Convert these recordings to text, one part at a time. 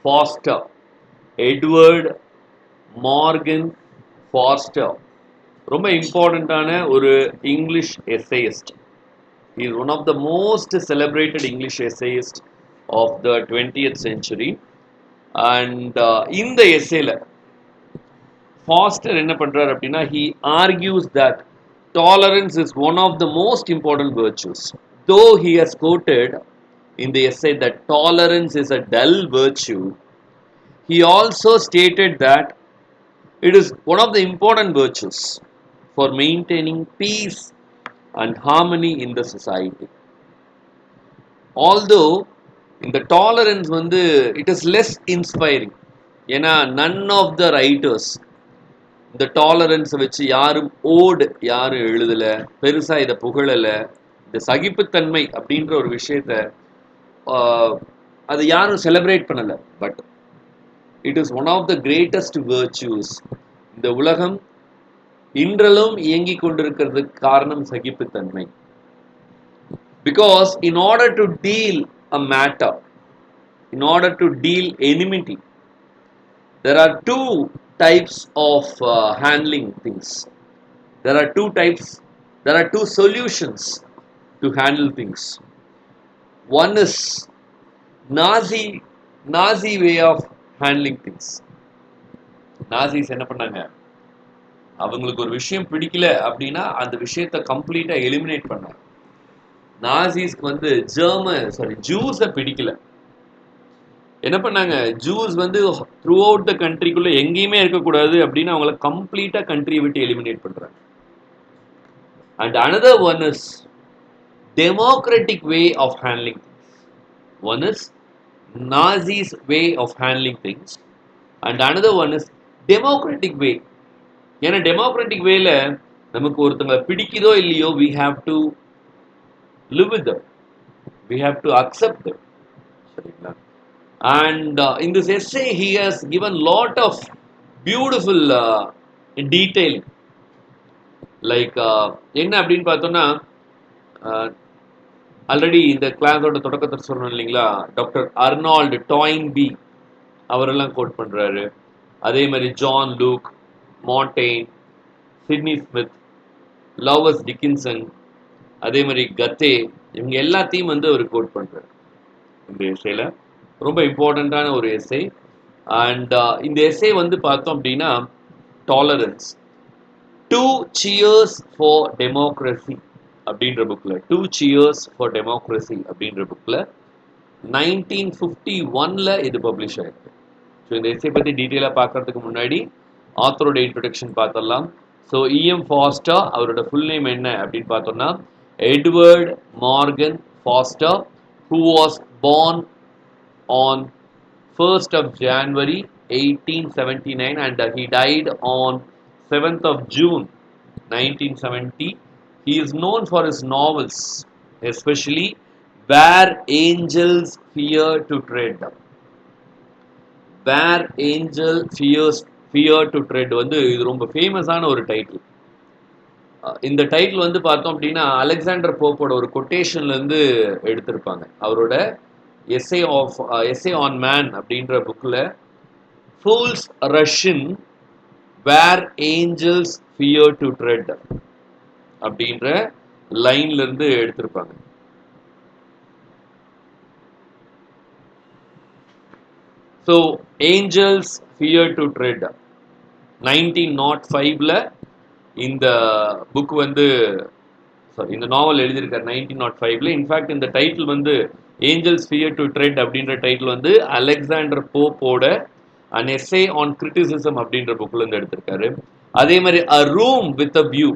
Foster, Edward Morgan Foster, ரொம்ப இம்பார்ட்டண்ட்டான ஒரு English essayist. He is one of the most celebrated English essayists of the 20th century. And இந்த எஸ்ஏல pastor என்ன பண்றாரு அப்படின்னா, he argues that tolerance is one of the most important virtues. Though he has quoted in the essay that tolerance is a dull virtue, he also stated that it is one of the important virtues for maintaining peace and harmony in the society. Although இந்த tolerance வந்து it is less inspiring, ஏன்னா none of the writers இந்த டாலரன்ஸை வச்சு யாரும் யாரும் எழுதல, பெருசா இதை புகழல. இந்த சகிப்புத்தன்மை அப்படின்ற ஒரு விஷயத்த அது யாரும் செலிப்ரேட் பண்ணல. But it is one of the greatest virtues. இந்த உலகம் இன்றளவும் இயங்கிக் கொண்டிருக்கிறதுக்கு காரணம் சகிப்புத்தன்மை. Because in order to deal a matter, in order to deal enmity, there are two types of handling things. There are two solutions to handle things. One is Nazi way of handling things. Nazis என்ன பண்ணாங்க, அவங்களுக்கு ஒரு விஷயம் பிடிக்கல அப்படின்னா அந்த விஷயத்தை கம்ப்ளீட்டா எலிமினேட் பண்ணாங்க. நாசிஸ்க்கு வந்து ஜூஸை பிடிக்கல, என்ன பண்ணாங்க, ஜூஸ் வந்து த்ரூ அவுட் த கண்ட்ரிக்குள்ள எங்கேயுமே இருக்கக்கூடாது அப்படின்னு அவங்கள கம்ப்ளீட்டா கண்ட்ரியை விட்டு எலிமினேட் பண்றாங்க. And another one is democratic way of handling things. One is Nazis way of handling things and another one is democratic way. ஏன்னா டெமோக்ராட்டிக் வேல நமக்கு ஒருத்தங்க பிடிக்குதோ இல்லையோ, we have to live with them, we have to accept them. சரிங்களா? And in this essay he has given lot of beautiful detail. Like என்ன அப்படின்னு பார்த்தோம்னா, ஆல்ரெடி இந்த கிளாஸோட தொடக்கத்தில் சொன்னோம் இல்லைங்களா, டாக்டர் அர்னால்டு டாயின்பி அவரெல்லாம் கோட் பண்றாரு. அதே மாதிரி John Locke, Montaigne, Sydney Smith, Lowes Dickinson, அதே மாதிரி கத்தே, இவங்க எல்லாத்தையும் வந்து அவர் கோட் பண்றாரு இந்த எஸ்ஸேல. ரொம்ப இம்பார்ட்டண்ட்டான ஒரு எஸ்ஸே. அண்ட் இந்த எஸ்ஸே வந்து பார்த்தோம் அப்படின்னா, டாலரன்ஸ், 2 Cheers for Democracy அப்படின்ற புக்கில், 2 Cheers for Democracy அப்படின்ற புக்கில் 1951 இது பப்ளிஷ் ஆயிருக்கு. ஸோ இந்த எஸ்ஸே பற்றி டீட்டெயிலாக பார்க்கறதுக்கு முன்னாடி ஆத்தரோட இன்ட்ரடக்ஷன் பார்த்துடலாம். ஸோ இஎம் ஃபாஸ்டர், அவரோட ஃபுல் நேம் என்ன அப்படின்னு பார்த்தோம்னா Edward Morgan Forster, who was born on 1st of January 1879 and he died on 7th of June 1970. He is known for his novels, especially Where Angels Fear to Tread. Where Angel Fear to Tread வந்து இது ரொம்ப ஃபேமஸான ஒரு title. இந்த title வந்து பார்த்தோம் அப்படின்னா Alexander போப்போட ஒரு கொட்டேஷன்லேருந்து எடுத்திருப்பாங்க. அவரோட எஸ்ஸே ஆன் மேன் அப்படின்ற புக்கில் fools rush in where angels fear to tread அப்படின்ற லைன்ல இருந்து எடுத்திருப்பாங்க. So angels fear to tread 1905 இந்த புக் வந்து இந்த நாவல் எழுதியிருக்காரு 1905. இன்ஃபேக்ட் இந்த டைட்டில் வந்து ஏஞ்சல்ஸ் ஃபியர் டு ட்ரெட் அப்படின்ற டைட்டில் வந்து Alexander போப்போட an essay on criticism அப்படின்ற புக்ல இருந்து எடுத்திருக்காரு. அதே மாதிரி a room with a view,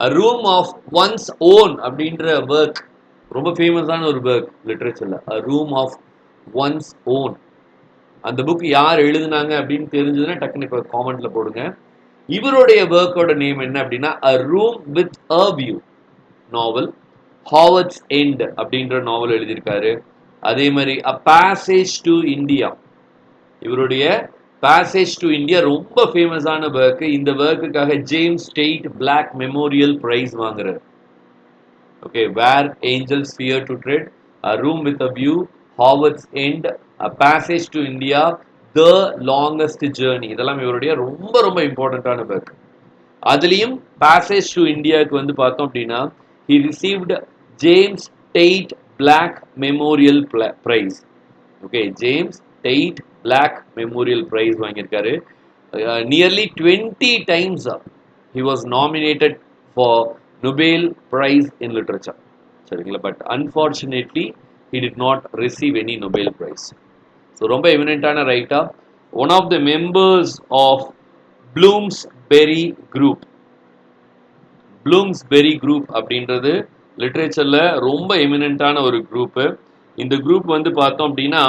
a room of one's own அப்படின்ற ஒர்க் ரொம்ப ஃபேமஸான ஒரு ஒர்க் லிட்ரேச்சர்ல, a room of one's own. அந்த புக் யார் எழுதுனாங்க அப்படின்னு தெரிஞ்சதுன்னா டக்குன்னு இப்போ காமெண்ட்ல போடுங்க. இவருடைய ஒர்க்கோட நேம் என்ன அப்படின்னா a room with a view novel, ஹாவர்ட்ஸ் end அப்படின்ற நாவல் எழுதியிருக்காரு. அதே மாதிரி a passage to India, இவருடைய பேசேஜ் டு இந்தியா ரொம்ப ஃபேமஸான ஒர்க். இந்த ஒர்க்குக்காக James Tait Black Memorial Prize வாங்குறாரு. Okay, where angels fear to tread, a room with a view, Howards End, passage to India, the longest journey, இதெல்லாம் இவருடைய ரொம்ப ரொம்ப இம்பார்ட்டண்ட்டான ஒர்க். அதுலேயும் பேசேஜ் டு இந்தியாவுக்கு வந்து பார்த்தோம் அப்படின்னா he received James Tait Black Memorial Prize. Okay, James Tait Black Memorial Prize வாங்கியிருக்காரு. Nearly 20 times he was nominated for Nobel Prize in Literature. சரிங்களா, but unfortunately he did not receive any Nobel Prize. So ரொம்ப எமினென்ட்டான writer, one of the members of Bloomsbury group. Bloomsbury group அப்படின்றது லிட்ரேச்சரில் ரொம்ப எமினென்ட்டான ஒரு group. இந்த group வந்து பார்த்தோம் அப்படின்னா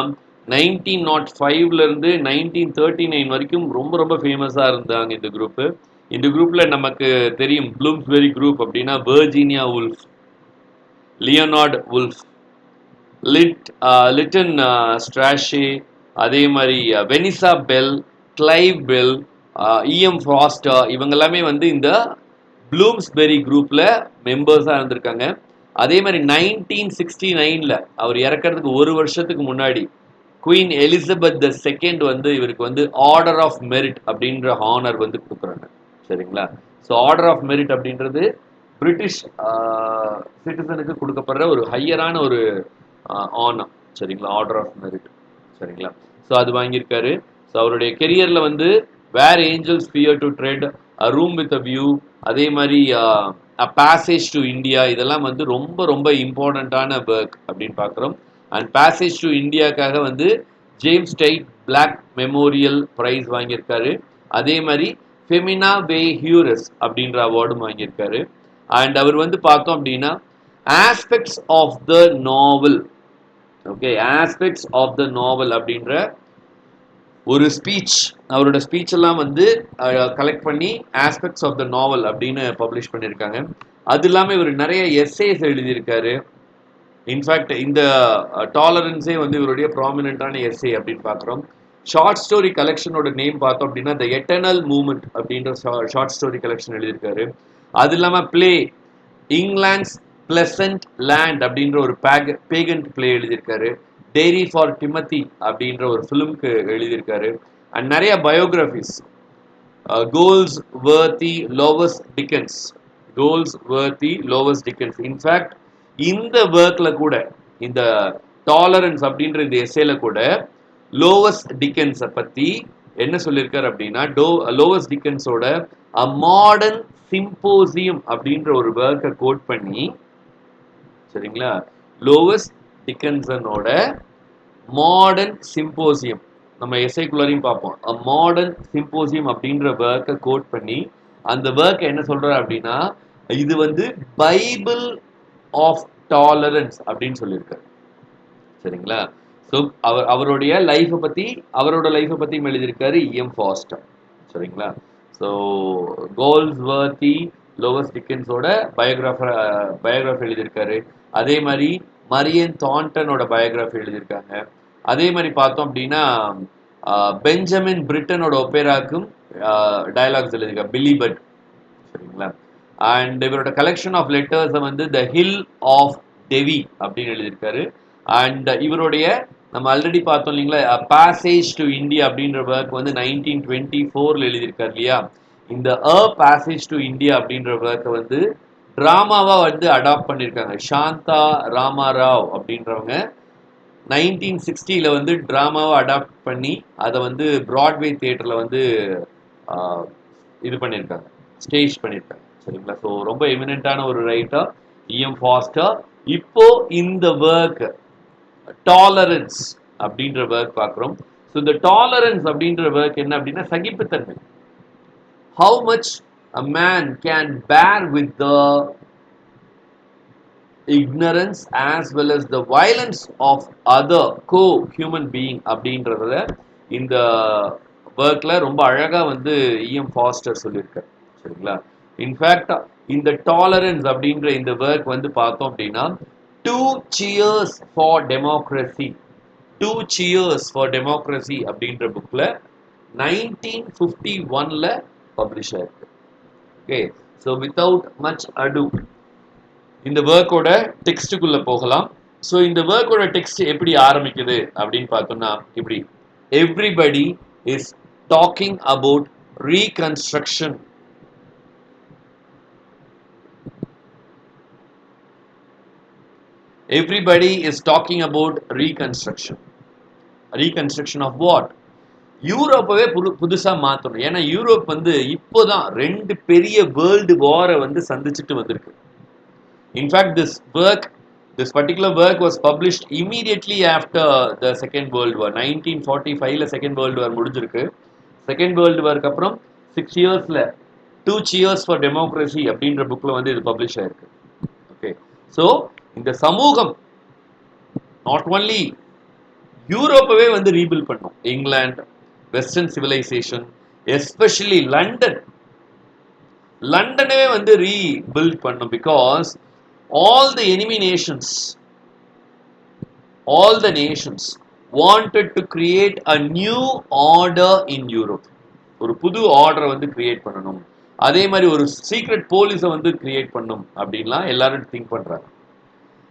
1905லேருந்து 1939 வரைக்கும் ரொம்ப ரொம்ப ஃபேமஸாக இருந்தாங்க இந்த குரூப்பு. இந்த குரூப்பில் நமக்கு தெரியும் ப்ளூம்ஸ்பெரி குரூப் அப்படின்னா Virginia Woolf, Leonard Woolf, Lytton Strachey, அதே மாதிரி Vanessa Bell, Clive Bell, EM Forster, இவங்க எல்லாமே வந்து இந்த ப்ளூம்ஸ்பெரி குரூப்ல மெம்பர்ஸா இருந்திருக்காங்க. அதே மாதிரி 1969ல் அவர் இறக்கிறதுக்கு ஒரு வருஷத்துக்கு முன்னாடி குவீன் எலிசபெத் II வந்து இவருக்கு வந்து ஆர்டர் ஆஃப் மெரிட் அப்படின்ற ஹானர் வந்து கொடுக்குறாங்க. சரிங்களா, ஸோ ஆர்டர் ஆஃப் மெரிட் அப்படின்றது பிரிட்டிஷ் சிட்டிசனுக்கு கொடுக்கப்படுற ஒரு ஹையரான ஒரு ஆனர். சரிங்களா, ஆர்டர் ஆஃப் மெரிட். சரிங்களா, ஸோ அது வாங்கியிருக்காரு. ஸோ அவருடைய கெரியரில் வந்து where angels fear to tread, a room with a view, அதே மாதிரி அ பேசேஜ் டு இந்தியா, இதெல்லாம் வந்து ரொம்ப ரொம்ப இம்பார்ட்டண்ட்டான ஒர்க் அப்படின்னு பார்க்குறோம். அண்ட் பேசேஜ் டு இந்தியாக்காக வந்து James Tait Black memorial price வாங்கியிருக்காரு. அதே மாதிரி ஃபெமினா வே ஹியூரஸ் அப்படின்ற அவார்டும் வாங்கியிருக்காரு. அண்ட் அவர் வந்து பார்த்தோம் அப்படின்னா aspects of the novel, okay, aspects of the novel அப்படின்ற ஒரு ஸ்பீச், அவரோட ஸ்பீச் எல்லாம் வந்து கலெக்ட் பண்ணி ஆஸ்பெக்ட்ஸ் ஆஃப் த நாவல் அப்படின்னு பப்ளிஷ் பண்ணியிருக்காங்க. அது இல்லாமல் இவர் நிறைய எஸ்ஏஸ் எழுதியிருக்காரு. இன்ஃபேக்ட் இந்த டாலரன்ஸே வந்து இவருடைய ப்ராமினென்ட்டான எஸ்ஏ அப்படின்னு பார்க்குறோம். ஷார்ட் ஸ்டோரி கலெக்ஷனோட நேம் பார்த்தோம் அப்படின்னா த எட்டர்னல் மூமெண்ட் அப்படின்ற ஷார்ட் ஸ்டோரி கலெக்ஷன் எழுதியிருக்காரு. அது இல்லாமல் பிளே இங்கிலாண்ட்ஸ் பிளசன்ட் லேண்ட் அப்படின்ற ஒரு பேகன்ட் பிளே எழுதியிருக்காரு. டெய்ரி ஃபார் டிமத்தி அப்படின்ற ஒரு ஃபிலிம்க்கு எழுதியிருக்காரு. அண்ட் நிறைய biographies, Goldsworthy Lowes Dickinson, Goldsworthy Lowes Dickinson. In fact இந்த ஒர்க்ல கூட, இந்த டாலரன்ஸ் அப்படின்ற இந்த எஸ்ஏல கூட லோவஸ் டிக்கன்ஸை பற்றி என்ன சொல்லியிருக்காரு அப்படின்னா லோவஸ் டிக்கன்ஸோட அ மாடர்ன் சிம்போசியம் அப்படின்ற ஒரு ஒர்க்கை கோட் பண்ணி, சரிங்களா, லோவஸ் டிக்கன்சனோட மாடர்ன் சிம்போசியம், நம்ம எஸ்ஐக்குள்ளாரையும் பார்ப்போம், அ மாடர்ன் சிம்போசியம் அப்படின்ற ஒர்க்கை கோட் பண்ணி அந்த ஒர்க்கை என்ன சொல்றாரு அப்படின்னா இது வந்து பைபிள் ஆஃப் டாலரன்ஸ் அப்படின்னு சொல்லியிருக்காரு. சரிங்களா, ஸோ அவருடைய லைஃப்பை பற்றி, அவரோட லைஃப்பை பற்றியும் எழுதியிருக்காரு இஎம் ஃபாஸ்டர். சரிங்களா, ஸோ கோல்ஸ்வர்த்தி லோவஸ் டிக்கன்ஸோட பயோகிராஃபி எழுதியிருக்காரு. அதே மாதிரி மரியன் தாண்டனோட பயோகிராஃபி எழுதியிருக்காங்க. அதே மாதிரி பார்த்தோம் அப்படின்னா பெஞ்சமின் பிரிட்டனோட ஒப்பேராக்கும் டயலாக்ஸ் எழுதியிருக்காங்க, பிலிபட். சரிங்களா, அண்ட் இவரோட கலெக்ஷன் ஆஃப் லெட்டர்ஸை வந்து த ஹில் ஆஃப் டெவி அப்படின்னு எழுதியிருக்காரு. அண்ட் இவருடைய நம்ம ஆல்ரெடி பார்த்தோம் இல்லைங்களா பேசேஜ் டு இந்தியா அப்படின்ற ஒர்க் வந்து 1924 எழுதியிருக்காரு இல்லையா. இந்த அ பேசேஜ் டு இந்தியா அப்படின்ற ஒர்க்கை வந்து டிராமாவா வந்து அடாப்ட் பண்ணியிருக்காங்க. சாந்தா ராமாராவ் அப்படின்றவங்க 1960 வந்து டிராமாவை அடாப்ட் பண்ணி அதை வந்து பிராட்வே தியேட்டரில் வந்து இது பண்ணியிருக்காங்க, ஸ்டேஜ் பண்ணியிருக்காங்க. சரிங்களா, ஸோ ரொம்ப எமினென்ட்டான ஒரு ரைட்டர் இஎம் ஃபாஸ்டர். இப்போ இந்த ஒர்க் டாலரன்ஸ் அப்படின்ற ஒர்க் பார்க்குறோம். ஸோ இந்த டாலரன்ஸ் அப்படின்ற ஒர்க் என்ன அப்படின்னா சகிப்புத்தன்மை. How much a man can bear with the ignorance as well as the violence of other co-human being அப்படின்றத இந்த ஒர்க்ல ரொம்ப அழகா வந்து இஎம் ஃபாஸ்டர் சொல்லியிருக்காரு. சரிங்களா, இன்ஃபேக்ட் இந்த டாலரன்ஸ் அப்படின்ற இந்த ஒர்க் வந்து பார்த்தோம் அப்படின்னா two cheers for democracy, two cheers for democracy அப்படின்ற புக்ல 1951 பப்ளிஷ் ஆயிருக்கு. ஓகே, ஸோ வித்தவுட் மச் அடு இந்த ஒர்க்கோட டெக்ஸ்டுக்குள்ள போகலாம். ஸோ இந்த ஒர்க்கோட டெக்ஸ்ட் எப்படி ஆரம்பிக்குது அப்படின்னு பார்த்தோம்னா இப்படி, everybody is talking about reconstruction. Everybody is talking about reconstruction. Reconstruction of what? யூரோப்பவே புதுசா மாத்தணும். ஏன்னா யூரோப் வந்து இப்போதான் 2 பெரிய வேர்ல்டு வாரை வந்து சந்திச்சுட்டு வந்திருக்கு. In fact this particular work was published immediately after the Second World War. 1945ல செகண்ட் வேர்ல்டு வார் முடிஞ்சிருக்கு. செகண்ட் வேர்ல்டு வார்க்கு அப்புறம் 6 இயர்ஸ்ல 2 Cheers for Democracy அப்படின்ற புக்ல வந்து இது பப்ளிஷ் ஆயிருக்கு. ஓகே, ஸோ இந்த சமூகம் நாட் ஒன்லி யூரோப்பவே வந்து ரீபில்ட் பண்ணும். இங்கிலாந்து, வெஸ்டர்ன் சிவிலைசேஷன், எஸ்பெஷலி லண்டனவே வந்து ரீபில்ட் பண்ணும். Because all the enemy nations wanted to create a new order in Europe. ஒரு புது ஆர்டரை வந்து கிரியேட் பண்ணணும், அதே மாதிரி ஒரு சீக்ரெட் போலீஸை வந்து கிரியேட் பண்ணணும் அப்படின்லாம் எல்லாரும் திங்க் பண்றாங்க.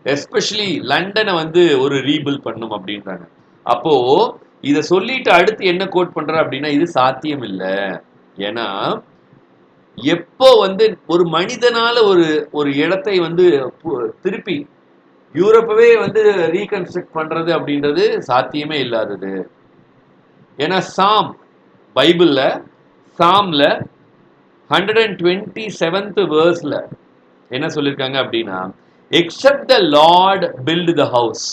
எஸ்பெஷலி லண்டனை வந்து ஒரு ரீபில்ட் பண்ணும் அப்படின்றாங்க. அப்போ இதை சொல்லிட்டு அடுத்து என்ன கோட் பண்ற அப்படின்னா, இது சாத்தியம் இல்லை. ஏன்னா எப்போ வந்து ஒரு மனிதனால ஒரு இடத்தை வந்து திருப்பி யூரோப்பவே வந்து ரீகன்ஸ்ட்ரக்ட் பண்றது அப்படின்றது சாத்தியமே இல்லாதது. ஏன்னா பைபிள்ல சாம்ல 127th வேர்ஸ்ல என்ன சொல்லியிருக்காங்க அப்படின்னா, except the Lord build the house,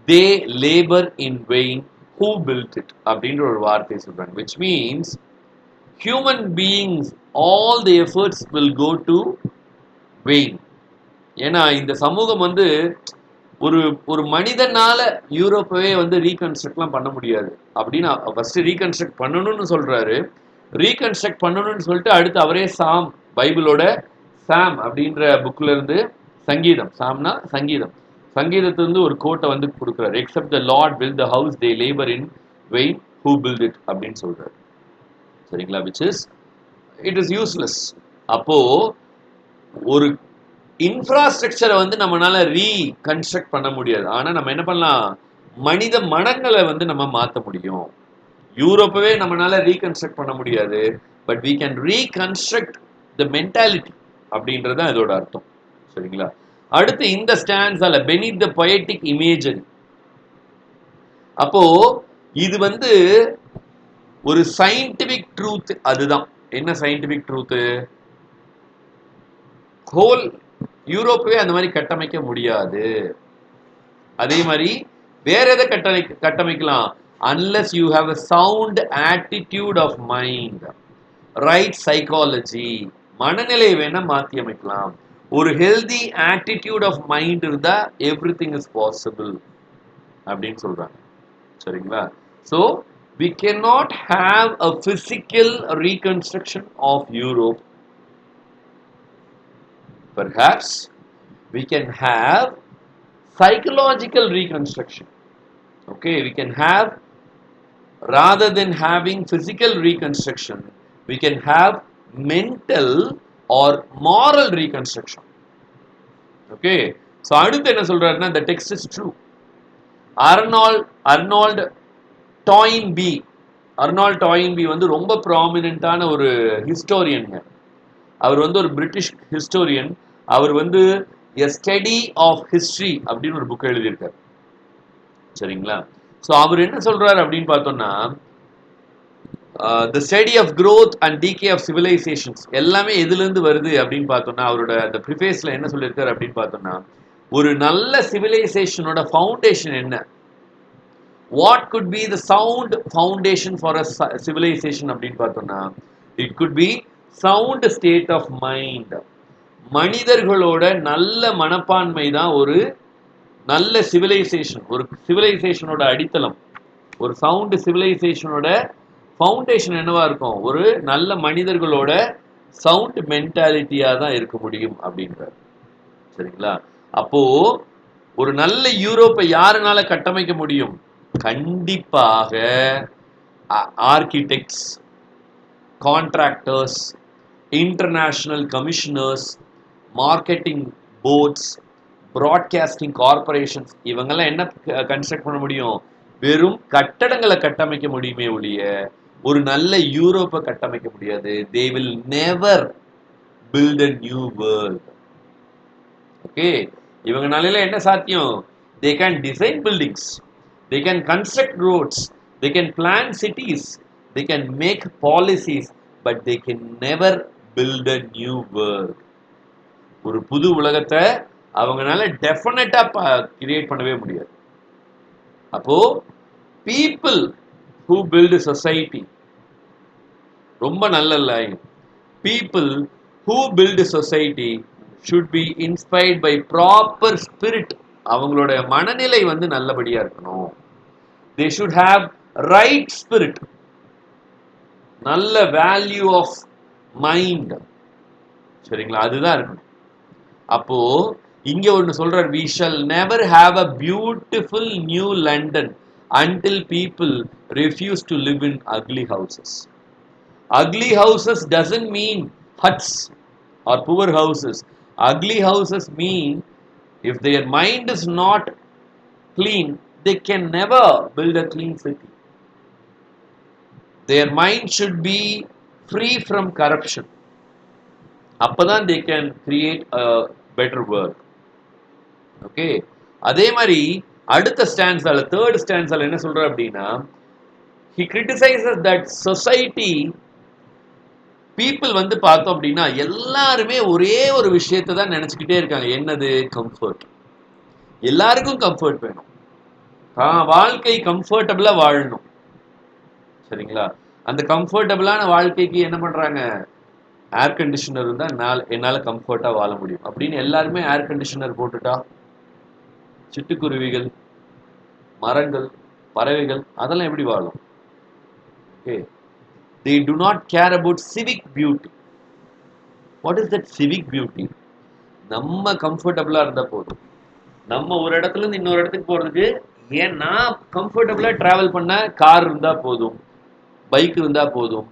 they labor in vain who built it அப்படின்ற ஒரு வார்த்தை சொல்றாங்க. which means human beings, all the efforts will go to vain. ஏன்னா இந்த சமூகம் வந்து ஒரு மனிதனால யூரோப்பவே வந்து ரீகன்ஸ்ட்ரக்ட்லாம் பண்ண முடியாது அப்படின்னு ஃபர்ஸ்ட் ரீகன்ஸ்ட்ரக்ட் பண்ணணும்னு சொல்றாரு. ரீகன்ஸ்ட்ரக்ட் பண்ணணும்னு சொல்லிட்டு அடுத்து அவரே பைபிளோட சாம் அப்படின்ற புக்ல இருந்து சாம்னா சங்கீதத்திலிருந்து ஒரு கோட்டை வந்து கொடுக்குறாரு. Except the Lord build the house, they labour in vain who build it அப்படின்னு சொல்றாரு. சரிங்களா? It is useless. அப்போ ஒரு இன்ஃப்ராஸ்ட்ரக்சரை வந்து நம்மளால ரீகன்ஸ்ட்ரக்ட் பண்ண முடியாது. ஆனா நம்ம என்ன பண்ணலாம், மனித மனங்களை வந்து நம்ம மாற்ற முடியும். யூரோப்பவே நம்மளால ரீகன்ஸ்ட்ரக்ட் பண்ண முடியாது, but we can reconstruct the mentality அப்படின்றது தான் இதோட அர்த்தம். சரிங்களா? அடுத்து இந்த ஸ்டான்ஸால beneath the poetic imagery. அப்போ இது வந்து ஒரு சயின்டிபிக் ட்ரூத். அதுதான் என்ன சயின்டிபிக் ட்ரூத்? ஹோல் யூரோப்பவே அந்த மாதிரி கட்டமைக்க முடியாது. அதே மாதிரி வேற எதை கட்டமைக்கலாம்? unless you have a sound attitude of mind, right psychology, மனநிலை வேணா மாத்தி அமைக்கலாம். ஒரு ஹெல்தி ஆட்டிடியூட் ஆஃப் மைண்ட் இருந்தா எவ்ரிதிங் இஸ் பாசிபிள் அப்படின்னு சொல்றாங்க. சரிங்களா? So we cannot have a physical reconstruction of Europe. Perhaps we can have psychological reconstruction. Okay, we can have, rather than having physical reconstruction, we can have mental or moral reconstruction. Okay, so அடுத்து என்ன சொல்றாருன்னா, the text is true. Arnold Toynbee வந்து ரொம்ப ப்ராமினென்ட்டான ஒரு ஹிஸ்டோரியனுங்க. அவர் வந்து ஒரு British historian. அவர் வந்து A Study of History அப்படின்னு ஒரு புக் எழுதியிருக்காரு. சரிங்களா? ஸோ அவர் என்ன சொல்றாரு அப்படின்னு பார்த்தோம்னா, the study of growth and decay of civilizations எல்லாமே எதுலேருந்து வருது அப்படின்னு பார்த்தோம்னா, அவரோட அந்த ப்ரிஃபேஸ்ல என்ன சொல்லியிருக்காரு அப்படின்னு பார்த்தோம்னா, ஒரு நல்ல சிவிலைசேஷனோட ஃபவுண்டேஷன் என்ன, what could be the sound foundation for a civilisation அப்படின்னு பார்த்தோம்னா, it could be sound state of mind. மனிதர்களோட நல்ல மனப்பான்மை தான் ஒரு நல்ல சிவிலைசேஷன். ஒரு சிவிலைசேஷனோட அடித்தளம், ஒரு சவுண்ட் சிவிலைசேஷனோட ஃபவுண்டேஷன் என்னவா இருக்கும்? ஒரு நல்ல மனிதர்களோட சவுண்ட் மென்டாலிட்டியா தான் இருக்க முடியும் அப்படின்றார். சரிங்களா? அப்போ ஒரு நல்ல யூரோப்பை யாருனால கட்டமைக்க முடியும்? கண்டிப்பாக architects, contractors, international commissioners, marketing boards, broadcasting corporations, இவங்கெல்லாம் என்ன கன்ஸ்ட்ரக்ட் பண்ண முடியும்? வெறும் கட்டடங்களை கட்டமைக்க முடியுமே ஒழிய ஒரு நல்ல யூரோப்பை கட்டமைக்க முடியாது. They will never build a new world. Okay, இவங்கனால என்ன சாத்தியம்? They can design buildings, they can construct roads, they can plan cities, they can make policies, but they can never build a new world. ஒரு புது உலகத்தை அவங்கனால டெஃபினட்டா create பண்ணவே முடியாது. அப்போ people who build a society, ரொம்ப நல்ல line, people who build a society should be inspired by proper spirit. அவங்களோட மனநிலை வந்து நல்லபடியா இருக்கணும். They should have right spirit, நல்ல வேல்யூ ஆஃப் மைண்ட். சரிங்களா? அதுதான் இருக்கணும். அப்போ இங்க ஒன்னு சொல்றார், we shall never have a beautiful new London until people refuse to live in ugly houses. Ugly houses doesn't mean huts or poor houses. Ugly houses mean if their mind is not clean, they can never build a clean city. Their mind should be free from corruption. அப்பதான் they can create a better world. Okay, அதே மாதிரி அடுத்த ஸ்டான்ஸால, third ஸ்டான்ஸால என்ன சொல்ற அப்படின்னா, he criticizes that society people வந்து பார்த்தோம் அப்படின்னா எல்லாருமே ஒரே ஒரு விஷயத்தை தான் நினைச்சுக்கிட்டே இருக்காங்க. என்னது? கம்ஃபர்ட். எல்லாருக்கும் கம்ஃபர்ட் வேணும், வாழ்க்கை கம்ஃபர்டபுளா வாழணும். சரிங்களா? அந்த கம்ஃபர்டபுளான வாழ்க்கைக்கு என்ன பண்றாங்க? ஏர் கண்டிஷனர் இருந்தா என்னால கம்ஃபர்ட்டா வாழ முடியும் அப்படின்னு எல்லாருமே ஏர் கண்டிஷனர் போட்டுட்டா சிட்டுக்குருவிகள், மரங்கள், பறவைகள் அதெல்லாம் எப்படி வாழும்? Okay, they do not care about civic beauty. What is that civic beauty? நம்ம கம்ஃபர்டபுளா இருந்தா போதும். நம்ம ஒரு இடத்துல இருந்து இன்னொரு இடத்துக்கு போறதுக்கு ஏன்னா கம்ஃபர்டபுளா டிராவல் பண்ண கார் இருந்தா போதும், பைக் இருந்தா போதும்.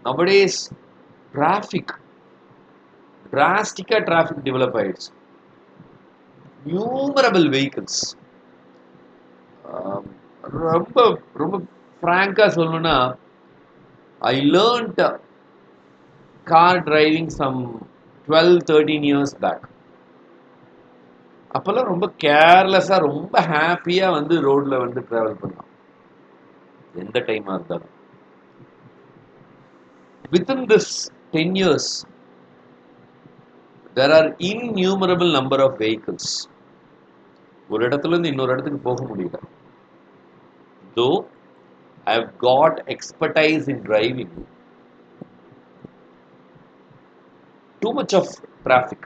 nowadays டிராஃபிக், டிராஸ்டிக்கா டிராஃபிக் டெவலப் ஆயிடுச்சு. Numerable vehicles. ரொம்ப ரொம்ப ஃப்ராங்கா சொல்லணும்னா, I learnt car driving some 12-13 years back. அப்பெல்லாம் ரொம்ப கேர்லெஸ்ஸா ரொம்ப ஹாப்பியா வந்து ரோட்ல வந்து டிராவல் பண்ணலாம் எந்த டைமா இருந்தாலும். within this 10 years there are innumerable number of vehicles. ஒரு இடத்துல இருந்து இன்னொரு இடத்துக்கு போக முடியல. though I have got expertise in driving, too much of traffic,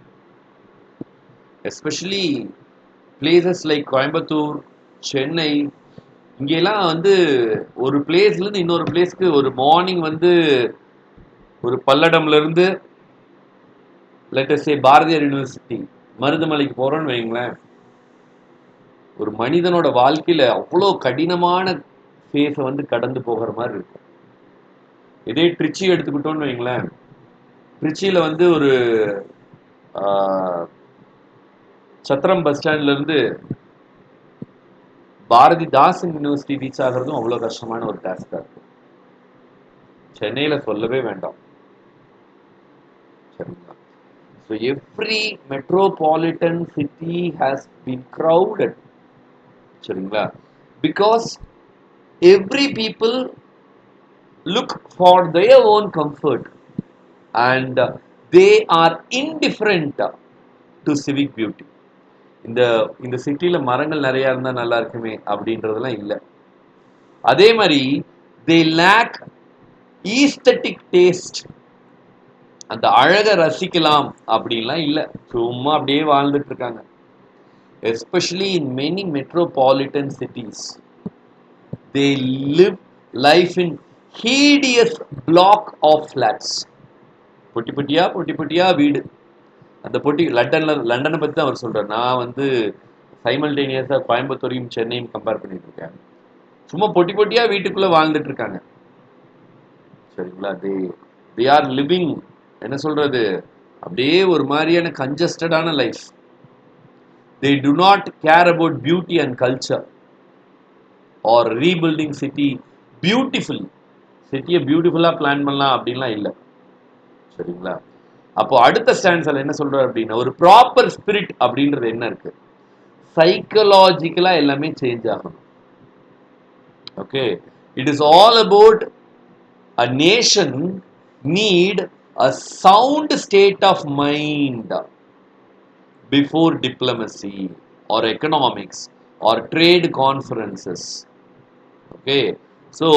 especially places like Coimbatore, Chennai, இங்கெல்லாம் வந்து ஒரு பிளேஸ்ல இருந்து இன்னொரு பிளேஸ்க்கு ஒரு மார்னிங் வந்து ஒரு பல்லடம்ல இருந்து let us say Bharathiar university மருதமலைக்கு போறோம்னு வைங்களேன், ஒரு மனிதனோட வாழ்க்கையில அவ்வளோ கடினமான ஃபேஸை வந்து கடந்து போகிற மாதிரி இருக்கும். இதே ட்ரிச்சி எடுத்துக்கிட்டோம்னு வைங்களேன், ட்ரிச்சியில வந்து ஒரு சத்திரம் பஸ் ஸ்டாண்ட்ல இருந்து பாரதிதாசன் யூனிவர்சிட்டி ரீச் ஆகிறதும் அவ்வளோ கஷ்டமான ஒரு டாஸ்கா இருக்கும். சென்னையில சொல்லவே வேண்டாம். சரிங்களா? So every metropolitan city has been crowded. சரிங்களா? Because every people look for their own comfort and they are indifferent to civic beauty. இந்த சிட்டில மரங்கள் நிறைய இருந்தா நல்லா இருக்குமே அப்படின்றதெல்லாம் இல்லை. அதே மாதிரி they lack aesthetic taste. அந்த அழகை ரசிக்கலாம் அப்படின்லாம் இல்லை, சும்மா அப்படியே வாழ்ந்துட்டு இருக்காங்க. Especially in many metropolitan cities they live life in hideous block of flats. பொட்டி பொட்டியா வீடு. அந்த லண்டனை பத்தி தான் அவர் சொல்றாரு. நான் வந்து சைமல்டேனியஸா கோயம்புத்தூரையும் சென்னையும் கம்பேர் பண்ணிட்டு இருக்கேன். சும்மா பொட்டியா வீட்டுக்குள்ள வாழ்ந்துட்டு இருக்காங்க. சரிங்களா? they are living, என்ன சொல்றது, அப்படியே ஒரு மாதிரியான கன்ஜஸ்டடான life. They do not care about beauty and culture or rebuilding city beautifully. சிட்டியை பியூட்டிஃபுல்லா பிளான் பண்ணலாம் அப்படின்லாம் இல்லை. சரிங்களா? அப்போ அடுத்த ஸ்டாண்ட்ஸ்ல என்ன சொல்றாரு அப்படின்னா, ஒரு ப்ராப்பர் ஸ்பிரிட் அப்படின்றது என்ன இருக்கு, சைக்கலாஜிக்கலா எல்லாமே சேஞ்ச் ஆகணும். Okay, it is all about a nation need a sound state of mind before diplomacy or economics or trade conferences. Okay, so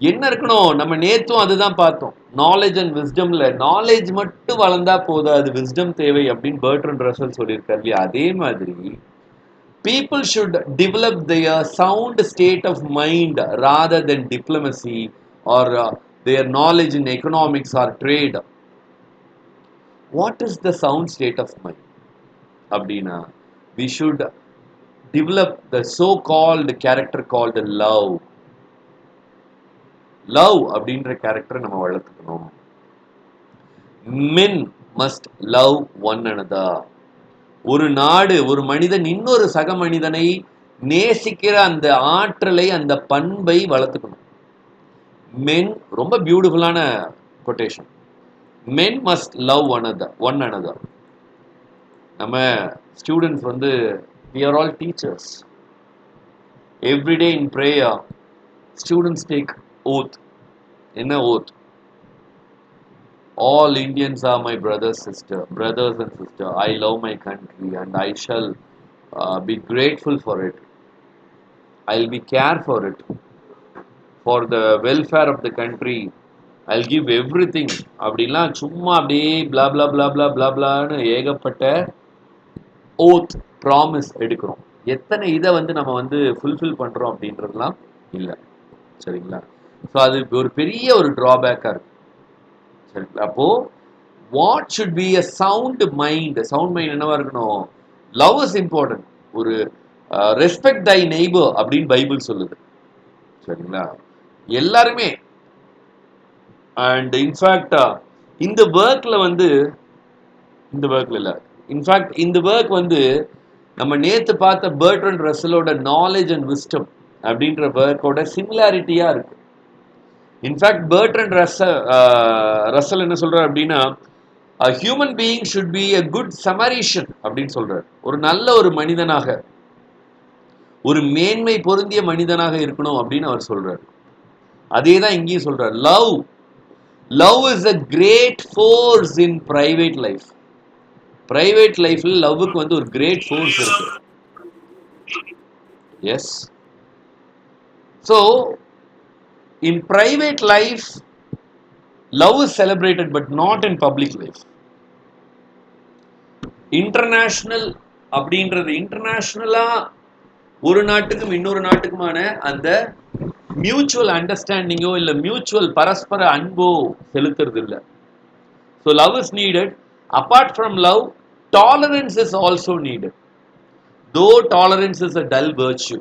என்ன இருக்கணும், நம்ம நேத்தும் அதுதான் பார்த்தோம். நாலேஜ் அண்ட் விஸ்டம்ல நாலேஜ் மட்டும் வளர்ந்தா போதாது, விஸ்டம் தேவை அப்படின்னு பர்ட்ரண்ட் ரசல் சொல்லியிருக்காரு இல்லையா? அதே மாதிரி people should develop their sound state of mind rather than diplomacy or their knowledge in economics or trade. What is the sound state of mind? Abdina, we should develop the so-called character called love. Love அப்படின்ற கேரக்டரை நம்ம வளர்த்துக்கணும். Men must love one another. ஒரு நாடு, ஒரு மனிதன் இன்னொரு சக மனிதனை நேசிக்கிற அந்த ஆற்றலை, அந்த பண்பை வளர்த்துக்கணும். Men, ரொம்ப பியூட்டிஃபுல்லான quotation. Men must love one another. நம்ம ஸ்டூடெண்ட்ஸ் வந்து we are all teachers. Every day in prayer, students take oath. என்ன oath? All Indians are my brothers and sister. I love my country and I shall be grateful for it. I'll be care for it. For the welfare of the country, I'll give everything. அப்படிலாம் சும்மா அப்படியே blah blah blah blah blah blahன்னு ஏகப்பட்ட oath promise எடுக்கிறோம். எத்தனை இதை வந்து நம்ம வந்து ஃபுல்ஃபில் பண்றோம் அப்படின்றதுலாம் இல்லை. சரிங்களா? ஸோ அது ஒரு பெரிய ஒரு டிராபேக்காக இருக்கு. சரிங்களா? அப்போ what should be a sound mind? Sound mind என்னவா இருக்கணும்? Love is important. ஒரு ரெஸ்பெக்ட் தை நெய்பர் அப்படின்னு பைபிள் சொல்லுது. சரிங்களா? எல்லாருமே அண்ட் இன்ஃபேக்ட் இந்த ஒர்க்ல வந்து இந்த ஒர்க்ல இல்லை, இன்ஃபேக்ட் இந்த ஒர்க் வந்து நம்ம நேத்து பார்த்த பர்ட்ரண்ட் ரசலோட நாலேஜ் அண்ட் விஸ்டம் அப்படின்ற ஒர்க்கோட சிமிலாரிட்டியா இருக்கு. இன்ஃபேக்ட் பர்ட்ரண்ட் ரசல் என்ன சொல்றாரு அப்படின்னா, a human being should be a good Samaritan அப்படின்னு சொல்றாரு. ஒரு நல்ல ஒரு மனிதனாக, ஒரு மேன்மை பொருந்திய மனிதனாக இருக்கணும் அப்படின்னு அவர் சொல்றாரு. அதே தான் இங்கேயும் சொல்றாரு. Love is a great force in private life. Private லைஃப்ல லவ்வுக்கு வந்து ஒரு கிரேட் ஃபோர்ஸ் இருக்கு. Yes. So in private life love is celebrated but not in public life. International அப்படின்றது, இன்டர்நேஷனலா ஒரு நாட்டுக்கும் இன்னொரு நாட்டுக்குமான அந்த மியூச்சுவல் அண்டர்ஸ்டாண்டிங்கோ இல்லை மியூச்சுவல் பரஸ்பர அன்போ செலுத்துறது இல்லை. So love is needed. Apart from love, tolerance is also needed. Though tolerance is a dull virtue.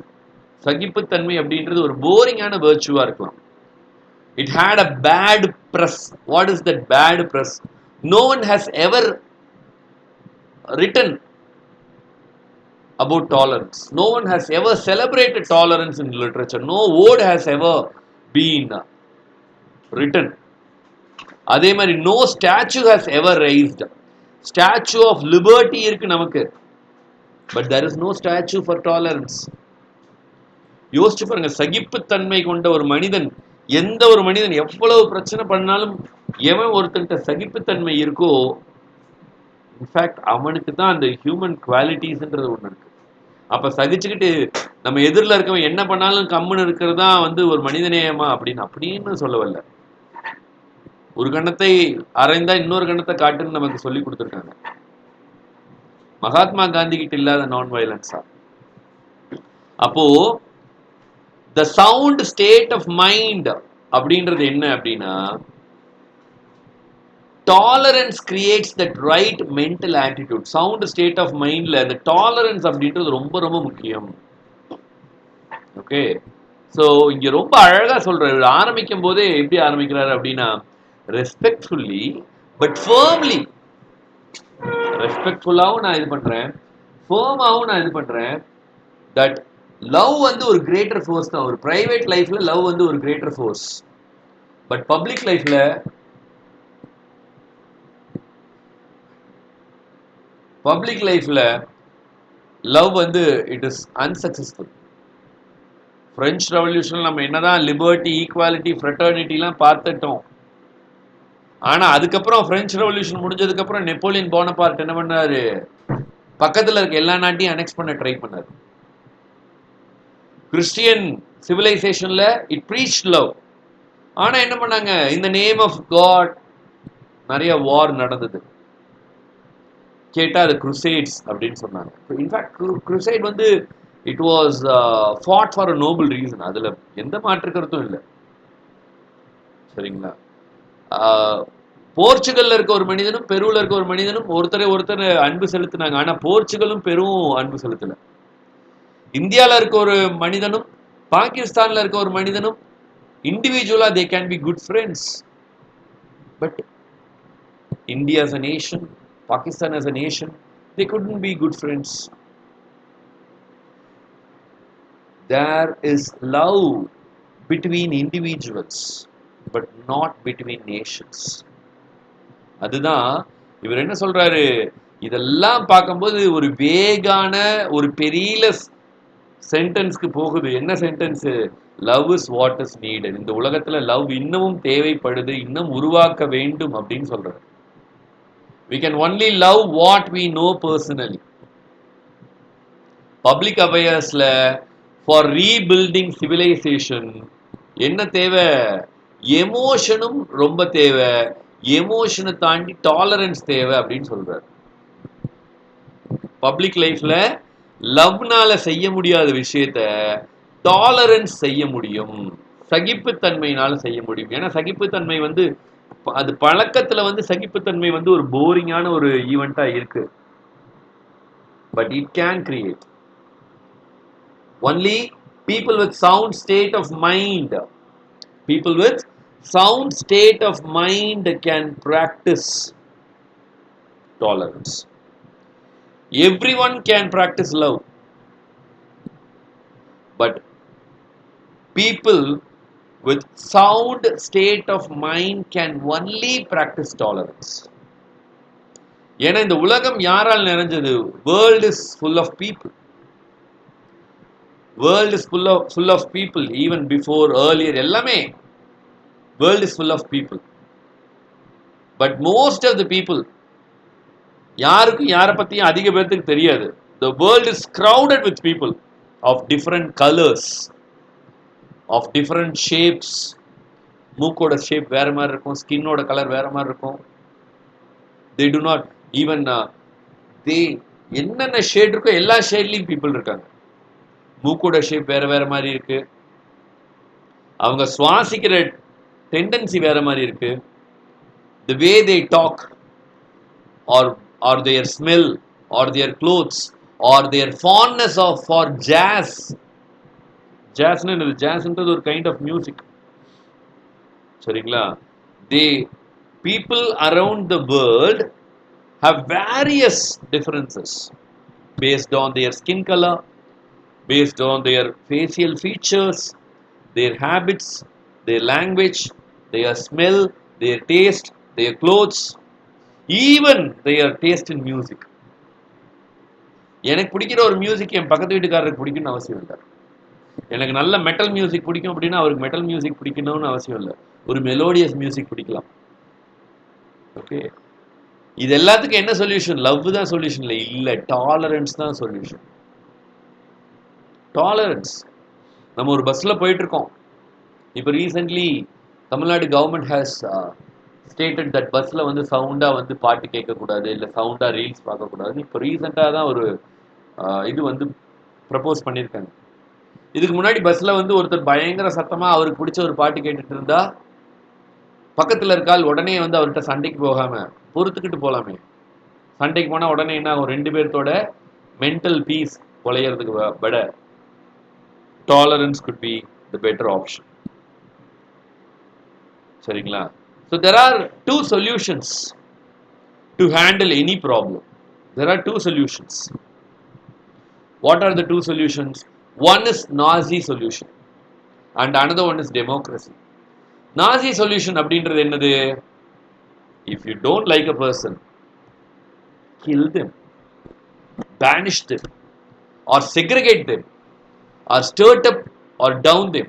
சகிப்புத்தன்மை அப்படின்றது ஒரு போரிங்கான virtue-ஆ இருக்கலாம். It had a bad press. What is that bad press? No one has ever written about tolerance. No one has ever celebrated tolerance in literature. No word has ever been written. அதே மாதிரி no statue has ever raised. Statue of Liberty இருக்கு நமக்கு, but there is no statue for tolerance. யோசிச்சு பாருங்க, சகிப்புத்தன்மை கொண்ட ஒரு மனிதன், எந்த ஒரு மனிதன் எவ்வளவு பிரச்சனை பண்ணாலும் எவன் ஒருத்தன்ட்ட சகிப்புத்தன்மை இருக்கோ, இன்ஃபேக்ட் அவனுக்கு தான் அந்த ஹியூமன் குவாலிட்டிஸ்ன்றது ஒன்று இருக்கு. அப்ப சகிச்சுக்கிட்டு நம்ம எதிரில் இருக்கவன் என்ன பண்ணாலும் கம்முன்னு இருக்கிறது தான் வந்து ஒரு மனிதநேயமா அப்படின்னு சொல்ல வரல. ஒரு கணத்தை அரைந்தா இன்னொரு கணத்தை காட்டுன்னு நமக்கு சொல்லி கொடுத்துருக்காங்க. மகாத்மா காந்தி கிட்ட இல்லாத நான் வயலன்ஸா? அப்போ the sound state of mind அப்படின்றது என்ன அப்படின்னா, tolerance creates that right mental attitude. Sound state of மைண்ட்ல அந்த டாலரன்ஸ் அப்படின்றது ரொம்ப ரொம்ப முக்கியம். ஓகே, ஸோ இங்க ரொம்ப அழகா சொல்றாரு. ஆரம்பிக்கும் போதே எப்படி ஆரம்பிக்கிறாரு அப்படின்னா, ரெஸ்பெக்ட்ஃபுல்லி பட் ஃபர்ம்லி. ரெஸ்பெக்ட்ஃபுல்லாவும் நான் இது பண்றேன், ஃபேர்மாவும் நான் இது பண்றேன் தட் லவ் வந்து ஒரு கிரேட்டர் ஃபோர்ஸ் தான். ஒரு பிரைவேட் லைஃப்ல லவ் வந்து ஒரு கிரேட்டர் ஃபோர்ஸ். பட் பப்ளிக் லைஃப்ல லவ் வந்து இட் இஸ் அன்சக்சஸ்ஃபுல். பிரெஞ்சு ரெவல்யூஷன்ல நம்ம என்னதான் லிபர்ட்டி, ஈக்குவாலிட்டி, ஃப்ரெட்டர்னிட்டிலாம் பார்த்துட்டோம். ஆனா அதுக்கப்புறம் பிரெஞ்சு ரெவல்யூஷன் முடிஞ்சதுக்கு அப்புறம் நெப்போலியன் போனபார்ட் என்ன பண்ணாரு? பக்கத்துல இருக்க எல்லா நாட்டையும் அனெக்ஸ் பண்ண ட்ரை பண்ணாரு. கிறிஸ்டியன் சிவிலைசேஷன்ல இட் ப்ரீச் லவ். ஆனா என்ன பண்ணாங்க? இந்த நேம் ஆஃப் காட் நிறைய வார் நடந்தது. கேட்டா அது குருசேட்ஸ் அப்படின்னு சொன்னாங்க. இன்ஃபேக்ட் குருசேட் வந்து it was ஃபாட் for a Nobel reason. அதுல எந்த மாற்று கருத்தும் இல்லை. சரிங்களா? போர்ச்சுகல்ல இருக்க ஒரு மனிதனும் பெருவில் இருக்க ஒரு மனிதனும் ஒருத்தர் அன்பு செலுத்தினாங்க. ஆனா போர்ச்சுகலும் பெரும் அன்பு செலுத்தல. இந்தியாவில் இருக்க ஒரு மனிதனும் பாகிஸ்தான்ல இருக்க ஒரு மனிதனும் இண்டிவிஜுவலா they can be good friends. But India as a nation, Pakistan as a nation, they couldn't be good friends. There is love between individuals, but not between nations. அதுதான் இவர் என்ன சொல்றாரு? இதெல்லாம் பார்க்கும்போது ஒரு வேகான ஒரு பெரிய சென்டென்ஸ்க்கு போகுது. என்ன sentence? Love is what is needed. இந்த உலகத்துல லவ் இன்னமும் தேவைப்படுது, இன்னும் உருவாக்க வேண்டும் அப்படின்னு சொல்றாரு. We can only love what we know personally. Public affairsல for rebuilding civilization என்ன தேவை? எமோஷனும் ரொம்ப தேவை. எமோஷனை தாண்டி டாலரன்ஸ் தேவை அப்படின்னு சொல்றாரு. பப்ளிக் லைஃப்ல லவ்னால செய்ய முடியாத விஷயத்த டாலரன்ஸ் செய்ய முடியும், சகிப்புத்தன்மையினால செய்ய முடியும். ஏன்னா சகிப்புத்தன்மை வந்து அது பழக்கத்துல வந்து சகிப்புத்தன்மை வந்து ஒரு போரிங்கான ஒரு ஈவெண்டா இருக்கு. But it can create only people with sound state of mind can practice tolerance. Everyone can practice love, but people with sound state of mind can only practice tolerance. ஏன்னா இந்த உலகம் யாரால் நிறைஞ்சது? World is full of people. World is full of people. Even before, earlier, எல்லாமே world is full of people. But most of the people, யாருக்கும் யாரை பத்தியும் அதிக பேருக்கு தெரியாது. The world is crowded with people of different colors, of different shapes. மூக்கோட shape வேற மாதிரி இருக்கும், ஸ்கின்னோட கலர் வேற மாதிரி இருக்கும். They do not even they என்னென்ன ஷேட் இருக்கோ எல்லா ஷேட்லயும் பீப்புள் இருக்காங்க. மூக்கோட ஷேப் வேற வேற மாதிரி இருக்கு. அவங்க சுவாசிக்கிற டெண்டன்சி வேற மாதிரி இருக்கு. The way they talk, or their smell, or their clothes, or their fondness for jazz. ஜாஸ்ன்றது ஒரு கைண்ட் ஆஃப் மியூசிக். சரிங்களா? People around the world have various differences based on their skin color, based on their facial features, their habits, their language, their smell, their taste, their clothes, even their taste in music. எனக்கு பிடிக்கிற ஒரு music என் பக்கத்து வீட்டுக்காரருக்கு பிடிக்கும்னு அவசியம் இல்லை. எனக்கு நல்ல மெட்டல் மியூசிக் பிடிக்கும் அப்படின்னா அவருக்கு மெட்டல் மியூசிக் பிடிக்கணும்னு அவசியம் இல்லை. ஒரு மெலோடியஸ் மியூசிக் பிடிக்கலாம். ஓகே, இது எல்லாத்துக்கும் என்ன சொல்யூஷன்? லவ் தான் சொல்யூஷன் இல்லை, டாலரன்ஸ் தான் சொல்யூஷன். டாலரன்ஸ். நம்ம ஒரு பஸ்ல போயிட்டு இருக்கோம். இப்போ recently Tamil Nadu government has stated that பஸ்ல வந்து சவுண்டா வந்து பாட்டு கேட்கக்கூடாது, இல்லை சவுண்டா ரீல்ஸ் பார்க்கக்கூடாது. இப்போ ரீசெண்டாக தான் ஒரு இது வந்து ப்ரப்போஸ் பண்ணியிருக்காங்க. இதுக்கு முன்னாடி பஸ்ல வந்து ஒருத்தர் பயங்கர சத்தமா அவருக்கு பிடிச்ச ஒரு பாட்டு கேட்டுட்டு இருந்தா பக்கத்துல இருக்கால் உடனே வந்து அவர்கிட்ட சண்டைக்கு போகாம பொறுத்துக்கிட்டு போலாமே. சண்டைக்கு போனா உடனே என்ன ஆகும்? ரெண்டு பேர்த்தோட மென்டல் பீஸ் குலையறதுக்கு விட tolerance could be the better option. சரிங்களா? So there are two solutions to handle any problem. There are two solutions. What are the two solutions? One is Nazi solution and another one is democracy. Nazi solution அப்படின்றது என்னது? If you don't like a person, kill them, banish them, or segregate them, or stir up or down them.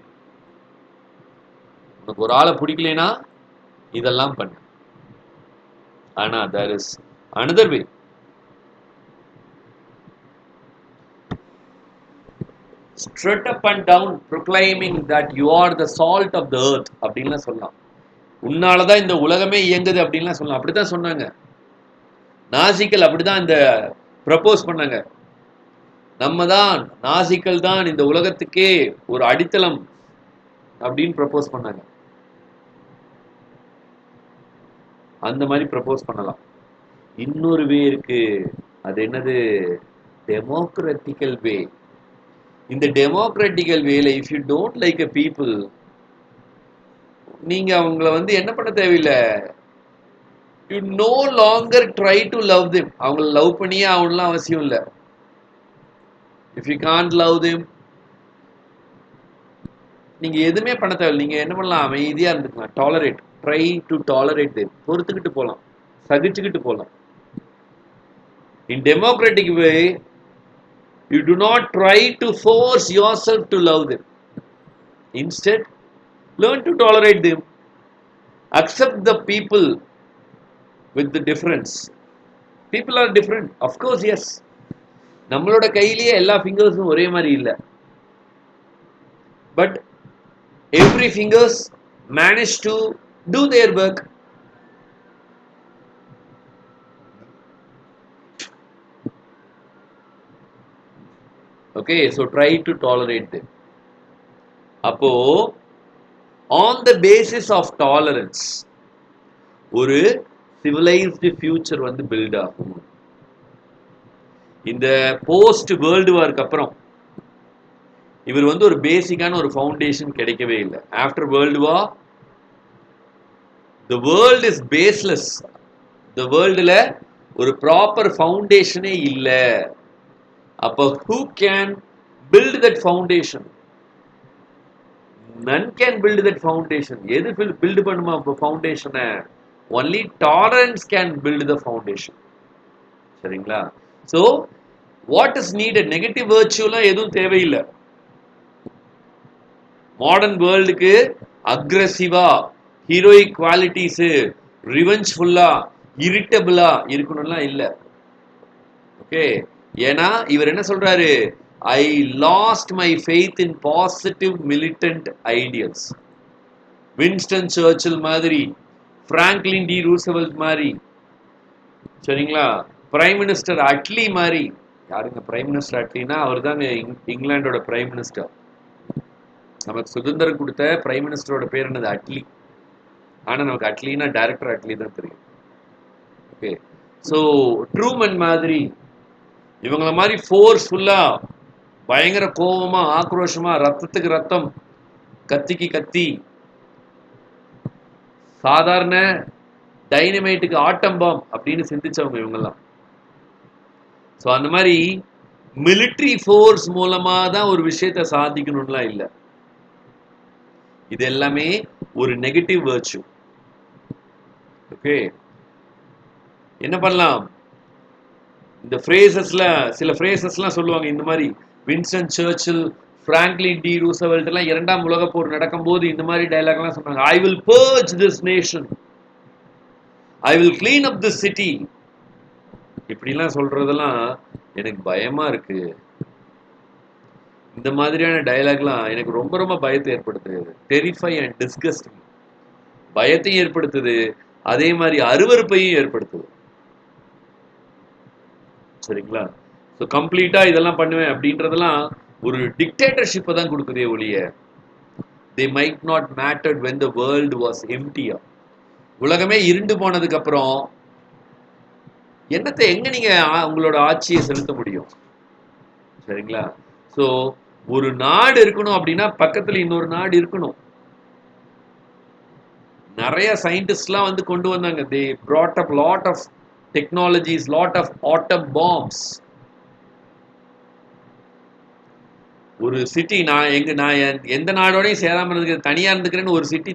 உனக்கு ஒரு ஆளை பிடிக்கலைன்னா இதெல்லாம் பண்ணு. ஆனா there is another way. Strut up and down proclaiming that you are the salt of the earth அப்படின்லாம் சொல்லலாம். உன்னாலதான் இந்த உலகமே இயங்குது அப்படின்லாம் சொல்லலாம். அப்படித்தான் சொன்னாங்க நாசிக்கள். அப்படிதான் இந்த ப்ரப்போஸ் பண்ணாங்க. நம்ம தான் நாசிக்கள் தான் இந்த உலகத்துக்கே ஒரு அடித்தளம் அப்படின்னு ப்ரப்போஸ் பண்ணாங்க. அந்த மாதிரி ப்ரப்போஸ் பண்ணலாம். இன்னொரு வே இருக்கு. அது என்னது? டெமோக்ராட்டிக்கல் வே. இந்த டெமோக்ராட்டிக்கல் வேல if you don't like a people, நீங்க அவங்கள வந்து என்ன பண்ண தேவையில்லை. You no longer try to love them. அவங்கள லவ் பண்ணியே ஆகணும்லாம் அவசியம் இல்லை. If you can't love them, நீங்க எதுவுமே பண்ண தேவையில்லை. நீங்க என்ன பண்ணலாம்? அமைதியா இருந்துக்கலாம். Tolerate, try to tolerate them. பொறுத்துக்கிட்டு போகலாம், சகிச்சுக்கிட்டு போகலாம். In democratic way you do not try to force yourself to love them. Instead, learn to tolerate them. Accept the people with the difference. People are different. Of course, yes. நம்மளோட கையிலேயே எல்லா ஃபிங்கர்ஸும் ஒரே மாதிரி இல்லை. But every fingers manage to do their work. Okay, so try to tolerate them. அப்போ on the basis of tolerance ஒரு civilized future வந்து build ஆகும். இந்த போஸ்ட் வேர்ல்டு வார்க்கு அப்புறம் இவர் வந்து ஒரு பேசிக்கான ஒரு ஃபவுண்டேஷன் கிடைக்கவே இல்லை. After world war the world is baseless. the வேர்ல்டுல ஒரு ப்ராப்பர் ஃபவுண்டேஷனே இல்லை. அப்போ who can build that foundation? None can build that foundation. எது build பண்ணுமா ஃபவுண்டேஷனை? only tolerance can build the foundation. சரிங்களா? so what is needed? Negative வேர்ச்சுலாம் எதுவும் தேவையில்லை. Modern வேர்ல்டுக்கு அக்ரெசிவா, ஹீரோயிக் குவாலிட்டிஸ், ரிவெஞ்ச்ஃபுல்லா, இரிட்டபிளா இருக்கணும்லாம் இல்லை. ஓகே, ஏன்னா இவர் என்ன சொல்றாரு? I lost my faith in positive militant ideals. Winston Churchill மாதிரி, பிராங்க்லின் டி ரூசவெல்ட் மாதிரி, சரிங்களா, பிரைம் மினிஸ்டர் அட்லி மாதிரி. யாருங்க பிரைம் மினிஸ்டர் அட்லினா? அவர் தாங்க இங்கிலாண்டோட பிரைம் மினிஸ்டர். நமக்கு சுதந்திரம் கொடுத்த பிரைம் மினிஸ்டரோட பேர் என்னது? அட்லி. ஆனா நமக்கு அட்லினா டைரக்டர் அட்லி தான் தெரியும். ஓகே, ஸோ ட்ரூமன் மாதிரி, இவங்கள மாதிரி ஃபோர்ஸ்ஃபுல்லா, பயங்கர கோபமா, ஆக்ரோஷமா, ரத்தத்துக்கு ரத்தம், கத்திக்கு கத்தி, சாதாரண டைனமைட்டுக்கு ஆட்டம் பாம் அப்படின்னு சிந்திச்சவங்க இவங்கெல்லாம். ஸோ அந்த மாதிரி மிலிட்ரி ஃபோர்ஸ் மூலமா தான் ஒரு விஷயத்தை சாதிக்கணும்லாம் இல்லை. இது எல்லாமே ஒரு நெகட்டிவ் வேர்ச்சு. ஓகே, என்ன பண்ணலாம்? இந்த ஃப்ரேசஸ்ல சில ஃப்ரேசஸ்லாம் சொல்லுவாங்க இந்த மாதிரி. Winston Churchill, Franklin D Roosevelt எல்லாம் இரண்டாம் உலக போர் நடக்கும்போது இந்த மாதிரி டைலாக்லாம் சொன்னாங்க. I will purge this nation, I will clean up this city. இப்படிலாம் சொல்றதெல்லாம் எனக்கு பயமா இருக்கு. இந்த மாதிரியான டைலாக்லாம் எனக்கு ரொம்ப ரொம்ப பயத்தை ஏற்படுத்துது. Terrify and discussed. பயத்தையும் ஏற்படுத்துது, அதே மாதிரி அருவருப்பையும் ஏற்படுத்துது. சரிங்களா? ஸோ கம்ப்ளீட்டா இதெல்லாம் பண்ணுவேன் அப்படின்றதெல்லாம் ஒரு டிக்டேட்டர்ஷிப்பை தான் கொடுக்குதே ஒழிய they might not mattered when the world was emptier. உலகமே இருண்டு போனதுக்கு அப்புறம் என்னத்தை எங்க நீங்க உங்களோட ஆட்சியை செலுத்த முடியும்? சரிங்களா? ஸோ ஒரு நாடு இருக்கணும் அப்படின்னா பக்கத்துல இன்னொரு நாடு இருக்கணும். நிறைய சயின்டிஸ்ட்லாம் வந்து கொண்டு வந்தாங்க. they brought up lot of technologies, lot of atom bombs. ஒரு சிட்டி நான் எந்த நாடோடையும் சேராம இருந்துக்கிறேன், தனியா இருந்துக்கிறேன்னு ஒரு சிட்டி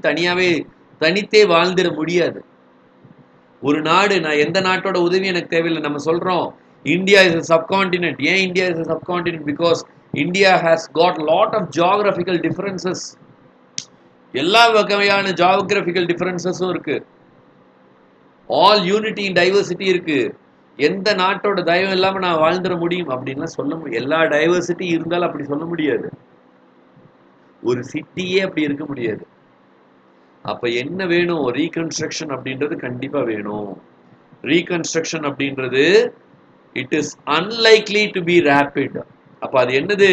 தனித்தே வாழ்ந்துட முடியாது. ஒரு நாடு, நான் எந்த நாட்டோட உதவி எனக்கு தேவையில்லை. நம்ம சொல்றோம் இந்தியா இஸ் a subcontinent. ஏன் India is a subcontinent? Because India has got lot of geographical differences. எல்லா வகையான geographical differences-உம் இருக்கு. ஆல் யூனிட்டி இன் டைவர்சிட்டி இருக்கு. எந்த நாட்டோட தயவும் இல்லாம நான் வாழ்ந்துட முடியும் அப்படின்லாம் சொல்ல முடியும். எல்லா டைவர்சிட்டி இருந்தாலும் அப்படி சொல்ல முடியாது. ஒரு சிட்டியே அப்படி இருக்க முடியாது. அப்ப என்ன வேணும்? ரீகன்ஸ்ட்ரக்ஷன் அப்படின்றது கண்டிப்பா வேணும். ரீகன்ஸ்ட்ரக்ஷன் அப்படின்றது it is unlikely to be rapid. அப்ப அது என்னது?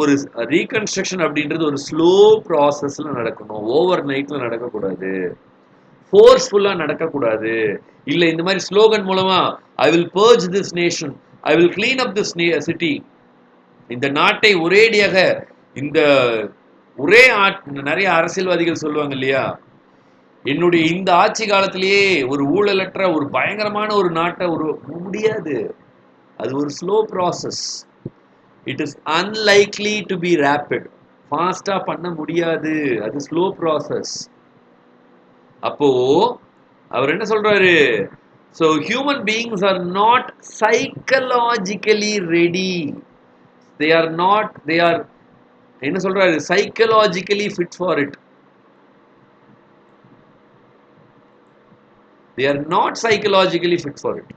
ஒரு ரீகன்ஸ்ட்ரக்ஷன் அப்படின்றது ஒரு ஸ்லோ ப்ராசஸ்ல நடக்கணும். ஓவர் நைட்ல நடக்கக்கூடாது, ஃபோர்ஸ்ஃபுல்லா நடக்கக்கூடாது. இல்ல இந்த மாதிரி ஸ்லோகன் மூலமா I will purge this nation, I will clean up this city, இந்த நாட்டை ஒரேடியாக இந்த ஒரே நிறைய அரசியல்வாதிகள் சொல்லுவாங்க இல்லையா, என்னுடைய இந்த ஆட்சி காலத்திலேயே ஒரு ஊழலற்ற ஒரு பயங்கரமான ஒரு நாட்டை ஒரு முடியாது. அது ஒரு slow process. It is unlikely to be rapid. ஃபாஸ்டா பண்ண முடியாது, அது ஸ்லோ ப்ராசஸ். அப்போ அவர் என்ன சொல்றாரு? So human beings are not psychologically ready. They are என்ன சொல்றாரு? psychologically fit for it. They are not psychologically fit for it.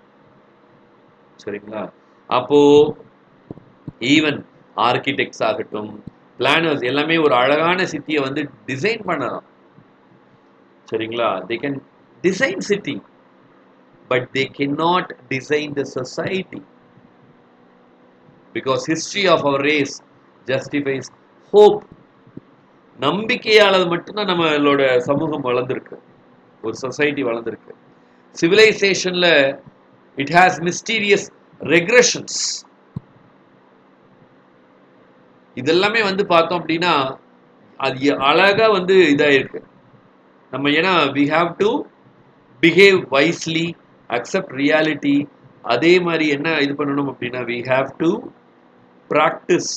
சரிங்களா? அப்போ ஈவன் ஆர்கிடெக்ட்ஸ் ஆகட்டும், பிளானர்ஸ் எல்லாமே ஒரு அழகான சிட்டியை வந்து டிசைன் பண்ணலாம். சரிங்களா? they can design city, but they cannot design the society, because history of our race justifies hope. நம்பிக்கையால மட்டும்தான் நம்மளோட சமூகம் வளர்ந்துருக்கு, ஒரு சொசைட்டி வளர்ந்துருக்கு. சிவிலைசேஷன்ல இட் ஹாஸ் மிஸ்டீரியஸ் ரெக்ரெஷன்ஸ். இதெல்லாமே வந்து பார்த்தோம் அப்படின்னா அது அழகா வந்து இதாயிருக்கு. நம்ம ஏன்னா we have to behave wisely, accept reality. அதே மாதிரி என்ன இது பண்ணணும் அப்படின்னா we have to practice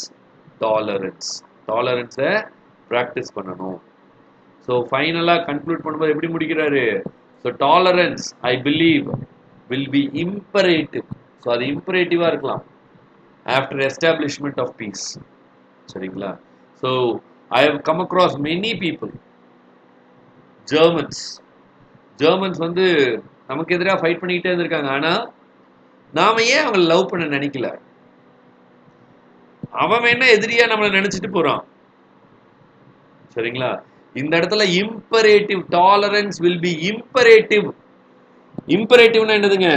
tolerance. டாலரன்ஸை ப்ராக்டிஸ் பண்ணணும். ஸோ ஃபைனலாக கன்க்ளூட் பண்ணும்போது எப்படி முடிக்கிறாரு? So tolerance I believe will be imperative. So அது இம்பரேட்டிவாக இருக்கலாம் ஆஃப்டர் எஸ்டாப்ளிஷ்மெண்ட் ஆஃப் பீஸ். சரிங்களா? So I have come across many people, Germans வந்து நமக்கு எதிராக ஃபைட் பண்ணிக்கிட்டே இருந்திருக்காங்க. ஆனால் நாம ஏன் அவங்களை லவ் பண்ண நினைக்கல? அவன் என்ன எதிரியா நம்மளை நினைச்சிட்டு போறான். சரிங்களா? இந்த இடத்துல imperative, tolerance will be imperative. இம்பரேட்டிவ்னா என்னதுங்க?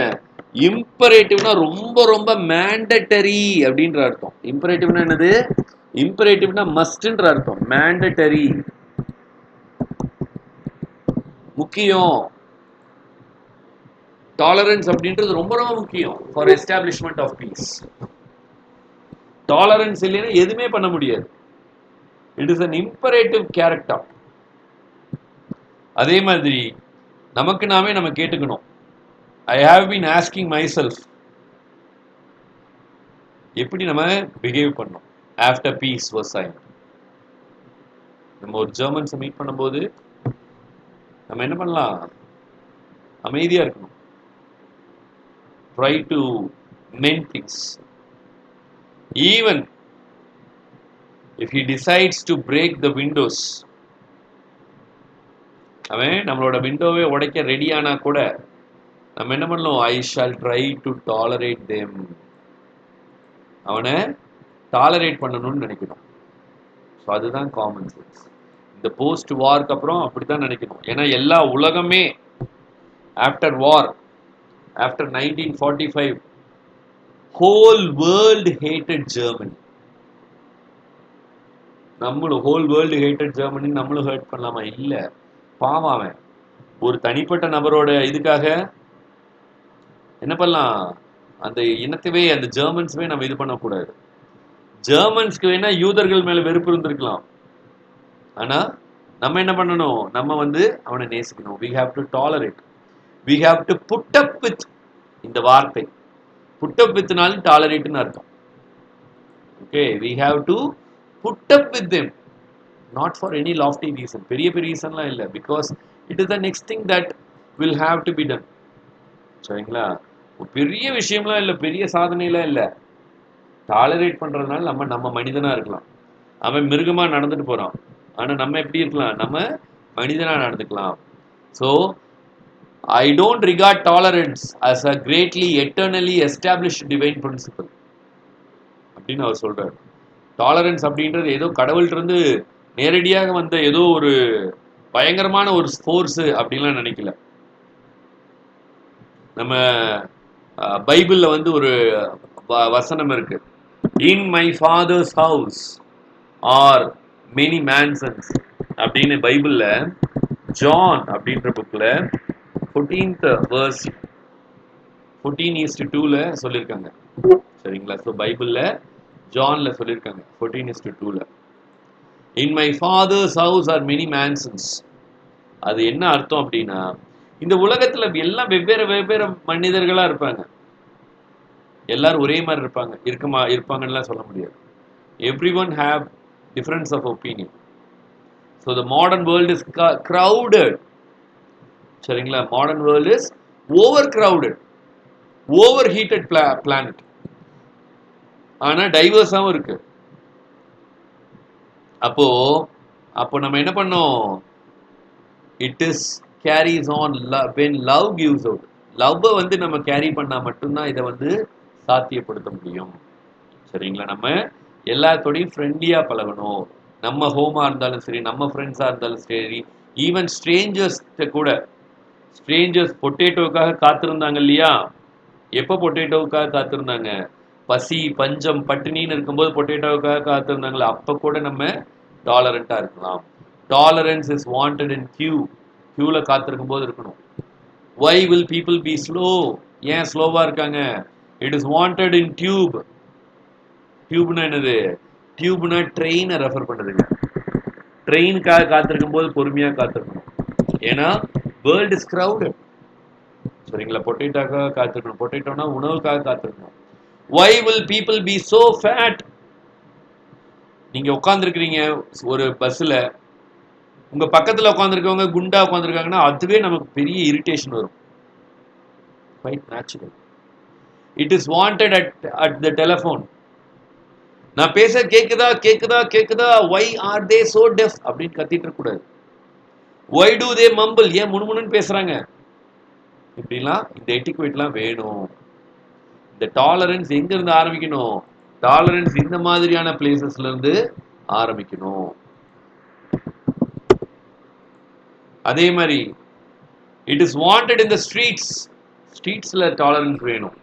இம்பரேட்டிவ்னா ரொம்ப ரொம்ப மேண்டட்டரி அப்படின்ற அர்த்தம். இம்பரேட்டிவ்னா என்னது? இம்பரேட்டிவ்னா மஸ்ட்ன்ற அர்த்தம். மேண்டட்டரி முக்கியம். டாலரன்ஸ் அப்படின்றது ரொம்ப ரொம்ப முக்கியம் for establishment of peace. Tolerance இல்லைன்னா எதுவுமே பண்ண முடியாது. It is an imperative character. அதே மாதிரி நமக்கு நாமே நம்ம கேட்டுக்கணும். I have been asking myself, எப்படி நம்ம பிஹேவ் பண்ணோம் ஆஃப்டர் பீஸ் வாஸ் சைன்ட். நம்ம ஒரு ஜெர்மன்ஸை மீட் பண்ணும்போது நம்ம என்ன பண்ணலாம்? அமைதியா இருக்கணும். Try to mend things. Even if he decides to break the windows, அவன் நம்மளோட விண்டோவே உடைக்க ரெடியானா கூட நம்ம என்ன பண்ணலாம்? I shall try to tolerate them. அவனை டாலரேட் பண்ணணும்னு நினைக்கணும். ஸோ அதுதான் காமன் சென்ஸ். இந்த போஸ்ட் வார்க்கு அப்புறம் அப்படித்தான் நினைக்கணும். ஏன்னா எல்லா உலகமே after war, after 1945, whole world hated Germany. நம்மளும் ஹோல் வேர்ல்டு ஹேட்டட் ஜெர்மனி நம்மளும் ஹேட் பண்ணலாமா? இல்லை. பாவம், அவன் ஒரு தனிப்பட்ட நபரோட இதுக்காக என்ன பண்ணலாம்? அந்த இனத்தவே, அந்த ஜெர்மன்ஸ்வே நம்ம இது பண்ணக்கூடாது. ஜெர்மன்ஸ்க்கு வேணா யூதர்கள் மேல வெறுப்பு இருந்திருக்கலாம். ஆனா நம்ம என்ன பண்ணணும்? நம்ம வந்து அவனை நேசிக்கணும். we have to tolerate, we have to put up with. இந்த வார்த்தை put up withனாலும் டாலரேட்னு அர்த்தம். Okay, we have to put up with them, not for any lofty reason. பெரிய பெரிய ரீசன்லாம் இல்லை, because it is the next thing that will have to be done. சரிங்களா? பெரிய விஷயம்லாம் இல்லை, பெரிய சாதனைலாம் இல்லை. டாலரேட் பண்றதுனால நம்ம நம்ம மனிதனா இருக்கலாம். அவன் மிருகமா நடந்துட்டு போறான், ஆனா நம்ம எப்படி இருக்கலாம்? நம்ம மனிதனா நடந்துக்கலாம். So I don't regard tolerance as a greatly eternally established divine principle அப்படின்னு அவர் சொல்றாரு. டாலரன்ஸ் அப்படின்றது ஏதோ கடவுள்கிட்ட இருந்து நேரடியாக வந்த ஏதோ ஒரு பயங்கரமான ஒரு ஃபோர்ஸ் அப்படின்லாம் நினைக்கல. நம்ம பைபிள்ல வந்து ஒரு வசனம் இருக்கு, in my father's house are many mansions அப்படின்னு பைபிள்ல ஜான் அப்படின்ற புக்ல 14th verse 14:2 சொல்லியிருக்காங்க. சரிங்களா? ஸோ பைபிள்ல ஜான்ல சொல்லியிருக்காங்க 14:2. In my father's house are many mansions. அது என்ன அர்த்தம் அப்படின்னா, இந்த உலகத்துல எல்லாம் வெவ்வேறு வெவ்வேறு மனிதர்களா இருப்பாங்க. எல்லாரும் ஒரே மாதிரி இருப்பாங்கன்னு சொல்ல முடியாது. Everyone have difference of opinion. So the modern world is crowded. சரிங்களா? Modern world is overcrowded, overheated planet. ஆனா டைவர்ஸாவும் இருக்கு. அப்போ நம்ம என்ன பண்ணோம்? It is carries on when love gives out. லவ்வை வந்து நம்ம கேரி பண்ணா மட்டும்தான் இதை வந்து சாத்தியப்படுத்த முடியும். சரிங்களா? நம்ம எல்லாத்தோடையும் ஃப்ரெண்ட்லியா பழகணும். நம்ம ஹோமா இருந்தாலும் சரி, நம்ம ஃப்ரெண்ட்ஸா இருந்தாலும் சரி, ஈவன் ஸ்ட்ரேஞ்சர்ஸ் கூட. ஸ்ட்ரேஞ்சர்ஸ் பொட்டேட்டோவுக்காக காத்திருந்தாங்க இல்லையா? எப்போ பொட்டேட்டோவுக்காக காத்திருந்தாங்க? பசி பஞ்சம் பட்டினின்னு இருக்கும்போது பொட்டேட்டோவுக்காக காத்திருந்தாங்களே, அப்போ கூட நம்ம டாலரண்டா இருக்கலாம். டாலரன்ஸ் இஸ் வாண்டட் இன் கியூல காத்திருக்கும் போது இருக்கணும். Why will people be slow? ஏன் ஸ்லோவா இருக்காங்க? It is wanted in tube. டியூப்னா என்னது? டியூப்னா ட்ரெயினை ரெஃபர் பண்ணுதுங்க. ட்ரெயினுக்காக காத்திருக்கும் போது பொறுமையா காத்திருக்கணும். ஏன்னா வேர்ல்ட் இஸ் கிரவுடட். சரிங்களா? பொட்டேட்டோக்காக காத்திருக்கணும். பொட்டேட்டோனா உணவுக்காக காத்திருக்கணும். Why will people be so fat? நீங்க உட்கார்ந்துருக்கிறீங்க ஒரு பஸ்ல, உங்க பக்கத்துல உட்கார்ந்துருக்கவங்க குண்டா உட்கார்ந்துருக்காங்கன்னா அதுவே நமக்கு பெரிய இரிட்டேஷன் வரும். Quite natural. It is wanted at the telephone. நான் பேச கேக்குதா கேக்குதா கேக்குதா? Why are they so deaf அப்படின்னு கத்திட்டு இருக்க கூடாது. Why do they mumble? ஏன் முணுமுணுன்னு பேசுறாங்க? இப்படிலாம் இந்த எட்டிக்வேட்லாம் வேணும். இந்த டாலரன்ஸ் எங்க இருந்து ஆரம்பிக்கணும்? டாலரன்ஸ் இந்த மாதிரியான பிளேசஸ்ல இருந்து ஆரம்பிக்கணும். அதே மாதிரி it is wanted in the streets. ஸ்ட்ரீட்ஸ்ல டாலரன்ஸ் வேணும்,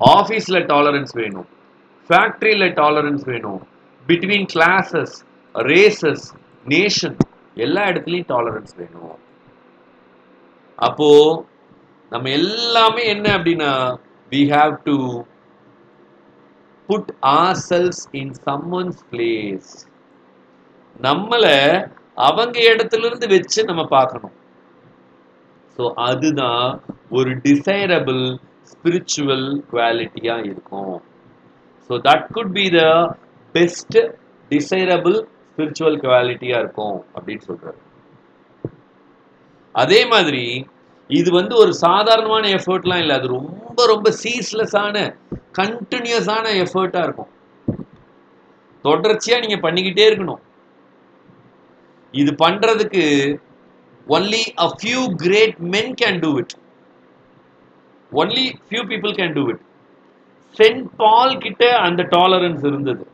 ஆஃபீஸ்ல டாலரன்ஸ் வேணும், ஃபேக்டரியில டாலரன்ஸ் வேணும், பிட்வீன் கிளாஸஸ், ரேசஸ், நேஷன், எல்லா இடத்துலையும் டாலரன்ஸ் வேணும். அப்போ நம்ம எல்லாமே என்ன அப்படின்னா, we have to put ourselves in someone's place. நம்மள அவங்க இடத்துல இருந்து வச்சு நம்ம பார்க்கணும். ஸோ அதுதான் ஒரு டிசைரபிள் ஸ்பிரிச்சுவல் குவாலிட்டியா இருக்கும். So that good be the best desirable spiritual குவாலிட்டியா இருக்கும் அப்படின்னு சொல்றாரு. அதே மாதிரி இது வந்து ஒரு சாதாரணமான எஃபர்ட்லாம் இல்லை, அது ரொம்ப ரொம்ப சீஸ்லெஸ்ஸான கண்டினியூஸான எஃபர்ட்டா இருக்கும். தொடர்ச்சியா நீங்க பண்ணிக்கிட்டே இருக்கணும். இது பண்றதுக்கு only a few great men can do it. Only few people can do it. Saint Paul கிட்ட அந்த டாலரன்ஸ் இருந்தது.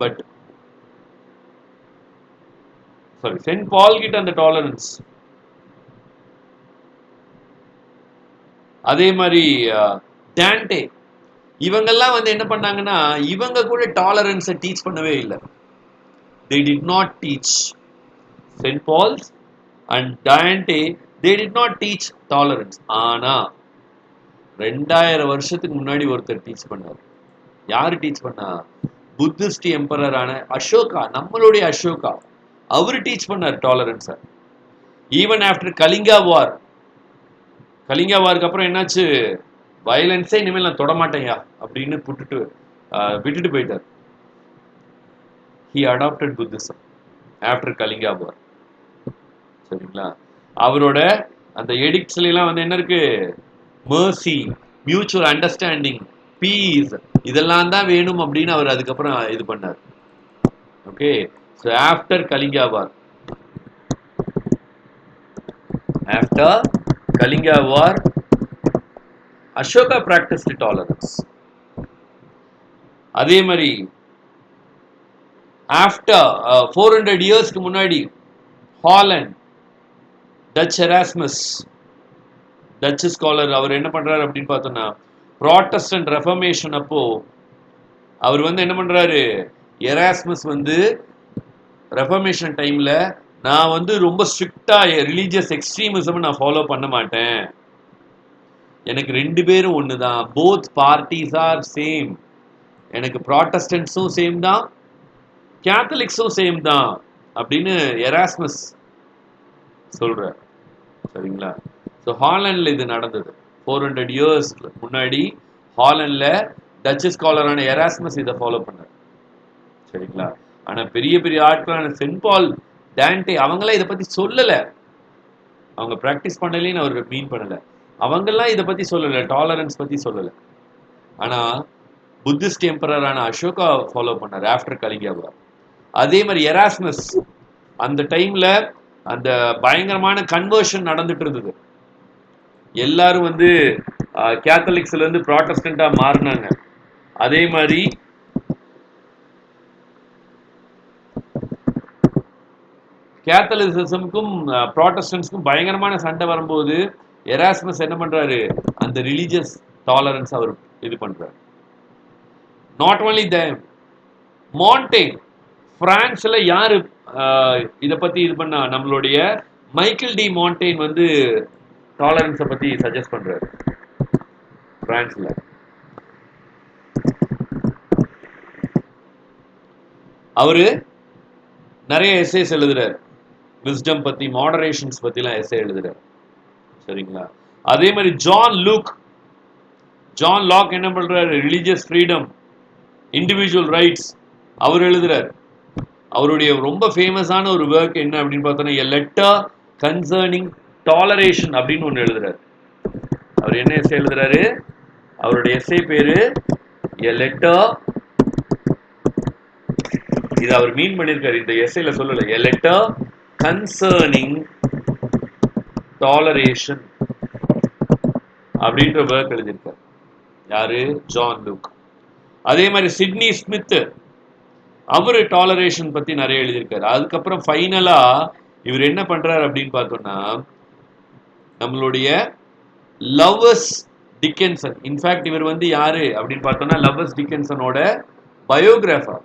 பட் சென்ட் பால் கிட்ட அந்த டாலரன்ஸ், அதே மாதிரி டான்டே, இவங்கெல்லாம் வந்து என்ன பண்ணாங்கன்னா, இவங்க கூட டாலரன்ஸை டீச் பண்ணவே இல்லை. They did not teach. Saint Paul's and Dante, they did not teach tolerance. ஆனா 2000 வருஷத்துக்கு முன்னாடி ஒருத்தர் டீச் பண்ணார். யாரு டீச் பண்ணா? புத்திஸ்ட் எம்பரரான அசோகா, நம்மளுடைய அசோகா, அவரு டீச் பண்ணார் டாலரன்ஸை. ஈவன் ஆஃப்டர் கலிங்கா வார், கலிங்கா வாருக்கு அப்புறம் என்னாச்சு? வயலன்ஸே இனிமேல் நான் தொடமாட்டேயா அப்படின்னு புட்டுட்டு விட்டுட்டு போயிட்டார். He adopted Buddhism after Kalinga War. சரிங்களா? அவரோட அந்த எடிக்ட்ஸ்ல எல்லாம் வந்து என்ன இருக்கு? mercy, மியூச்சுவல் அண்டர்ஸ்டாண்டிங், பீஸ், இதெல்லாம் தான் வேணும் அப்படின்னு அவர் அதுக்கப்புறம் இது பண்ணார். Okay, so after Kalinga war, Ashoka practised tolerance. அதே மாதிரி ஆஃப்டர் 400 இயர்ஸ்க்கு முன்னாடி Holland Dutch Erasmus, Dutch scholar, அவர் என்ன பண்றாரு அப்படின்னு பார்த்தோம்னா ப்ராட்டஸ்டன்ட் ரெஃபர்மேஷன் அப்போ அவர் வந்து என்ன பண்றாரு, எராஸ்மஸ் வந்து ரெஃபர்மேஷன் டைம்ல நான் வந்து ரொம்ப ஸ்ட்ரிக்டா ரிலீஜியஸ் எக்ஸ்ட்ரீமிசம் நான் ஃபாலோ பண்ண மாட்டேன், எனக்கு ரெண்டு பேரும் ஒண்ணுதான், போத் பார்ட்டிஸ் ஆர் சேம், எனக்கு ப்ராட்டஸ்டன்ட்ஸும் சேம் தான், கேத்தலிக்ஸும் சேம் தான் அப்படின்னு எராஸ்மஸ் சொல்றார். சரிங்களா? ஸோ ஹாலண்ட்ல இது நடந்தது 400 இயர்ஸ் முன்னாடி. ஹாலண்ட்ல டச் ஸ்காலரான எராஸ்மஸ் இதை ஃபாலோ பண்ணார். சரிங்களா? ஆனா பெரிய பெரிய ஆட்களான சென்ட் பால், டான்டே அவங்களாம் இதை பத்தி சொல்லல, அவங்க பிராக்டிஸ் பண்ணலன்னு அவர் மீன் பண்ணல, அவங்கெல்லாம் இதை பத்தி சொல்லல, டாலரன்ஸ் பத்தி சொல்லல. ஆனா புத்திஸ்ட் எம்பரரான அசோகா ஃபாலோ பண்ணார் ஆஃப்டர் கலிங்கா வார். அதே மாதிரி எராஸ்மஸ் அந்த டைம்ல அந்த பயங்கரமான கன்வர்ஷன் நடந்துட்டு இருந்தது, எல்லாரும் வந்து கேத்தலிக்ஸ்ல இருந்து ப்ராட்டஸ்டன்டா மாறினாங்க. அதே மாதிரி கேத்தலிசிசமுக்கும் ப்ராட்டஸ்டன்ட்ஸ்க்கும் பயங்கரமான சண்டை வரும்போது எராஸ்மஸ் என்ன பண்றாரு, அந்த ரிலீஜியஸ் டாலரன்ஸ் அவர் இது பண்றாரு. நாட் ஓன்லி தேம், மாண்டேன் பிரான்ஸ்ல யாரு இத பத்தி இது பண்ணா, நம்மளுடைய மைக்கேல் டி மாண்டேன் வந்து டாலரன்ஸை பத்தி சஜஸ்ட் பண்றாரு பிரான்ஸ்ல. அவரு நிறைய எஸ்ஸேஸ் எழுதுறாரு, விஸ்டம் பத்தி, மாடரேஷன்ஸ் பத்தி எல்லாம் எஸ்ஸே எழுதுறாரு. சரிங்களா? அதே மாதிரி ஜான் லாக் என்ன பண்றாரு, ரிலீஜியஸ் ஃப்ரீடம், இண்டிவிஜுவல் ரைட்ஸ் அவர் எழுதுறாரு. அவருடைய ரொம்ப ஃபேமஸான ஒரு ஒர்க் என்ன அப்படின்னு பார்த்தோன்னா எ லெட்டர் கன்சர்னிங் டாலரேஷன் அப்படின்னு ஒன்று எழுதுறாரு. அவர் என்ன எஸ்ஸே எழுதுறாரு, அவருடைய எஸ்ஸே பேரு எ லெட்டர், இது அவர் மீன் பண்ணியிருக்காரு, இந்த எஸ்ஸேல சொல்லல, எ லெட்டர் கன்சர்னிங் டாலரேஷன் அப்படின்ற ஒர்க் எழுதியிருக்காரு. யாரு? John Locke. அதே மாதிரி சிட்னி ஸ்மித், அவரு டாலரேஷன் பத்தி நிறைய எழுதியிருக்காரு. அதுக்கப்புறம் ஃபைனலா இவர் என்ன பண்றாரு அப்படின்னு பார்த்தோம்னா நம்மளுடைய லவ்வர்ஸ் டிக்கன்சன், இன்ஃபேக்ட் இவர் வந்து யாரு அப்படின்னு பார்த்தோம்னா லவ்வர்ஸ் டிக்கன்சனோட பயோகிராஃபர்.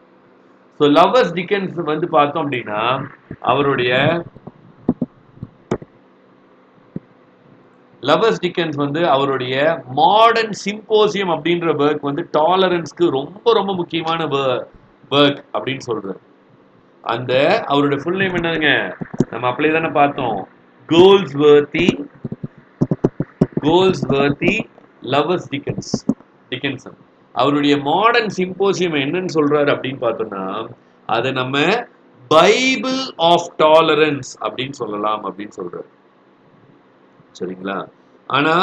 ஸோ லவ்வர்ஸ் டிக்கன்ஸ் வந்து பார்த்தோம் அப்படின்னா அவருடைய லவ்வர்ஸ் டிக்கன்ஸ் வந்து அவருடைய மாடர்ன் சிம்போசியம் அப்படின்ற ஒர்க் வந்து டாலரன்ஸ்க்கு ரொம்ப ரொம்ப முக்கியமான ஒர்க் அப்படின்னு சொல்றாரு. அந்த அவருடைய ஃபுல் நேம் என்னதுங்க, நம்ம அப்படியே தானே பார்த்தோம், கோல்ஸ்வர்த்தி லவ்வர்ஸ் டிக்கன்சன். அவருடைய மாடர்ன் சிம்போசியம் என்னன்னு சொல்றாரு அப்படின்னு பார்த்தோம்னா அதை நம்ம பைபிள் ஆஃப் டாலரன்ஸ் அப்படின்னு சொல்லலாம் அப்படின்னு சொல்றாரு. சரிங்களா? ஆனா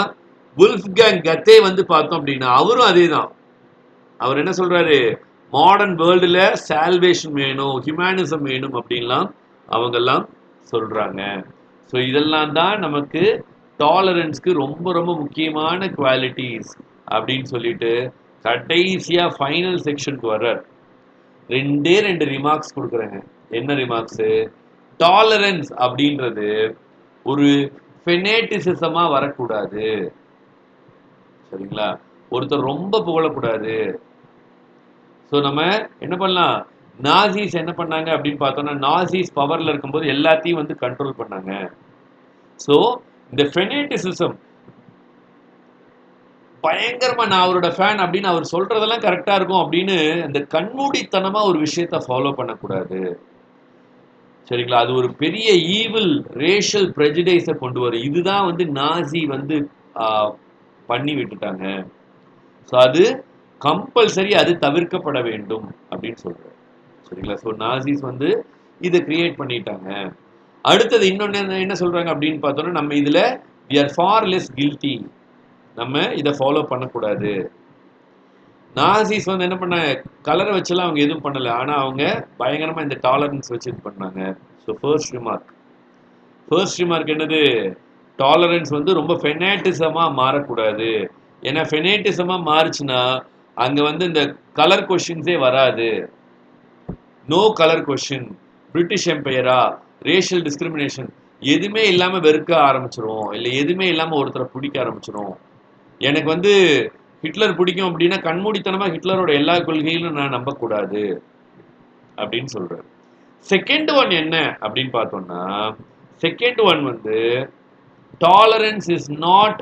வுல்ஃப்கேங் கத்தே வந்து பார்த்தோம் அப்படின்னா அவரும் அதே தான். அவர் என்ன சொல்றாரு, மாடர்ன் வேர்ல்டுல சால்வேஷன் வேணும், ஹியூமனிசம் வேணும் அப்படின்லாம் அவங்கெல்லாம் சொல்றாங்க. ஸோ இதெல்லாம் தான் நமக்கு டாலரன்ஸ்க்கு ரொம்ப ரொம்ப முக்கியமான குவாலிட்டிஸ் அப்படின்னு சொல்லிட்டு கடைசியா ஃபைனல் செக்ஷனுக்கு வர்றார். ரெண்டே ரெண்டு ரிமார்க்ஸ் கொடுக்குறேங்க. என்ன ரிமார்க்ஸ்? டாலரன்ஸ் அப்படின்றது ஒரு ஃபெனேட்டிசிசமா வரக்கூடாது. சரிங்களா? ஒருத்தர் ரொம்ப புகழக்கூடாது. ஸோ நம்ம என்ன பண்ணலாம், நாசிஸ் என்ன பண்ணாங்க அப்படின்னு பார்த்தோம்னா நாசிஸ் பவர்ல இருக்கும்போது எல்லாத்தையும் வந்து கண்ட்ரோல் பண்ணாங்க. ஸோ இந்த ஃபெனேட்டிசிசம் பயங்கரமா நான் அவரோட ஃபேன் அப்படின்னு அவர் சொல்றதெல்லாம் கரெக்டா இருக்கும் அப்படின்னு அந்த கண்மூடித்தனமா ஒரு விஷயத்த ஃபாலோ பண்ணக்கூடாது. சரிங்களா? அது ஒரு பெரிய ஈவில் ரேஷியல் ப்ரெஜுடைஸை கொண்டு வரும். இதுதான் வந்து நாசி வந்து பண்ணி விட்டுட்டாங்க. ஸோ அது கம்பல்சரி அது தவிர்க்கப்பட வேண்டும் அப்படின்னு சொல்றாரு. சரிங்களா? ஸோ நாசிஸ் வந்து இதை கிரியேட் பண்ணிட்டாங்க. அடுத்தது இன்னொன்னு என்ன சொல்றாங்க அப்படின்னு பார்த்தோம்னா, நம்ம இதுல we are far less guilty, நம்ம இதை ஃபாலோ பண்ணக்கூடாது. நாசிஸ் வந்து என்ன பண்ணாங்க, கலரை வச்செல்லாம் அவங்க எதுவும் பண்ணல, ஆனா அவங்க பயங்கரமா இந்த டாலரன்ஸ் வச்சு இது பண்ணாங்க. ஸோ ஃபர்ஸ்ட் ரிமார்க் என்னது, டாலரன்ஸ் வந்து ரொம்ப ஃபெனாட்டிசமா மாறக்கூடாது. ஏன்னா ஃபெனாட்டிசமா மாறுச்சுன்னா அங்க வந்து இந்த கலர் கொஸ்டின்ஸே வராது. நோ கலர் கொஸ்டின், பிரிட்டிஷ் எம்பையரா, ரேஷியல் டிஸ்கிரிமினேஷன் எதுவுமே இல்லாம வெறுக்க ஆரம்பிச்சிரும், இல்லை எதுவுமே இல்லாம ஒருத்தரை பிடிக்க ஆரம்பிச்சிரும். எனக்கு வந்து ஹிட்லர் பிடிக்கும் அப்படின்னா கண்மூடித்தனமா ஹிட்லரோட எல்லா கொள்கையிலும் நான் நம்பக்கூடாது அப்படின்னு சொல்றாரு. செகண்ட் ஒன் என்ன அப்படின்னு பார்த்தோம்னா, செகண்ட் ஒன் வந்து tolerance is not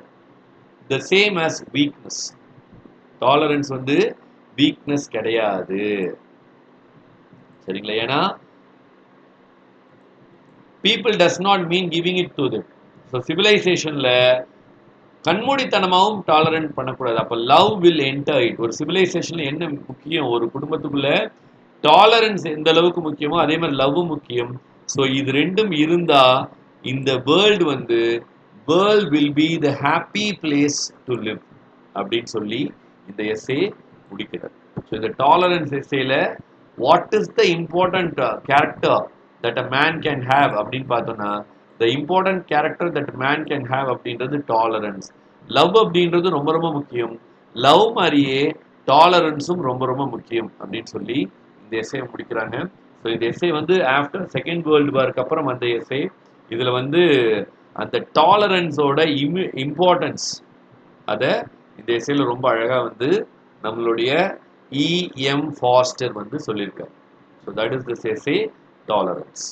the same as weakness. Tolerance வந்து வீக்னஸ் கிடையாது. சரிங்களா? ஏன்னா people does not mean giving it to them. So சிவிலைசேஷன்ல கண்மூடித்தனமாகவும் டாலரன்ட் பண்ணக்கூடாது. அப்போ லவ் வில் என்டர் இட். ஒரு சிவிலைசேஷன்ல என்ன முக்கியம், ஒரு குடும்பத்துக்குள்ள டாலரன்ஸ் எந்த அளவுக்கு முக்கியமோ அதே மாதிரி லவ்வும் முக்கியம். ஸோ இது ரெண்டும் இருந்தா இந்த வேர்ல்டு வந்து world will be the happy place to live அப்படின்னு சொல்லி இந்த எஸ்ஸே முடிக்கிறது. ஸோ இந்த டாலரன்ஸ் எஸ்ஸேல what is the important character that a man can have அப்படின்னு பார்த்தோம்னா, the important character that man can have அப்படின்றது டாலரன்ஸ். லவ் அப்படின்றது ரொம்ப ரொம்ப முக்கியம். லவ் மாதிரியே டாலரன்ஸும் ரொம்ப ரொம்ப முக்கியம் அப்படின்னு சொல்லி இந்த எஸ்ஸே முடிக்கிறாங்க. ஸோ இந்த எஸ்ஸே வந்து ஆஃப்டர் செகண்ட் வேர்ல்டு வார்க்கு அப்புறம் அந்த எஸ்ஸே. இதுல வந்து அந்த டாலரன்ஸோட இம்பார்ட்டன்ஸ் அதை இந்த எஸ்ஸேல ரொம்ப அழகா வந்து நம்மளுடைய E.M. Foster வந்து சொல்லியிருக்காரு. So that is this essay tolerance.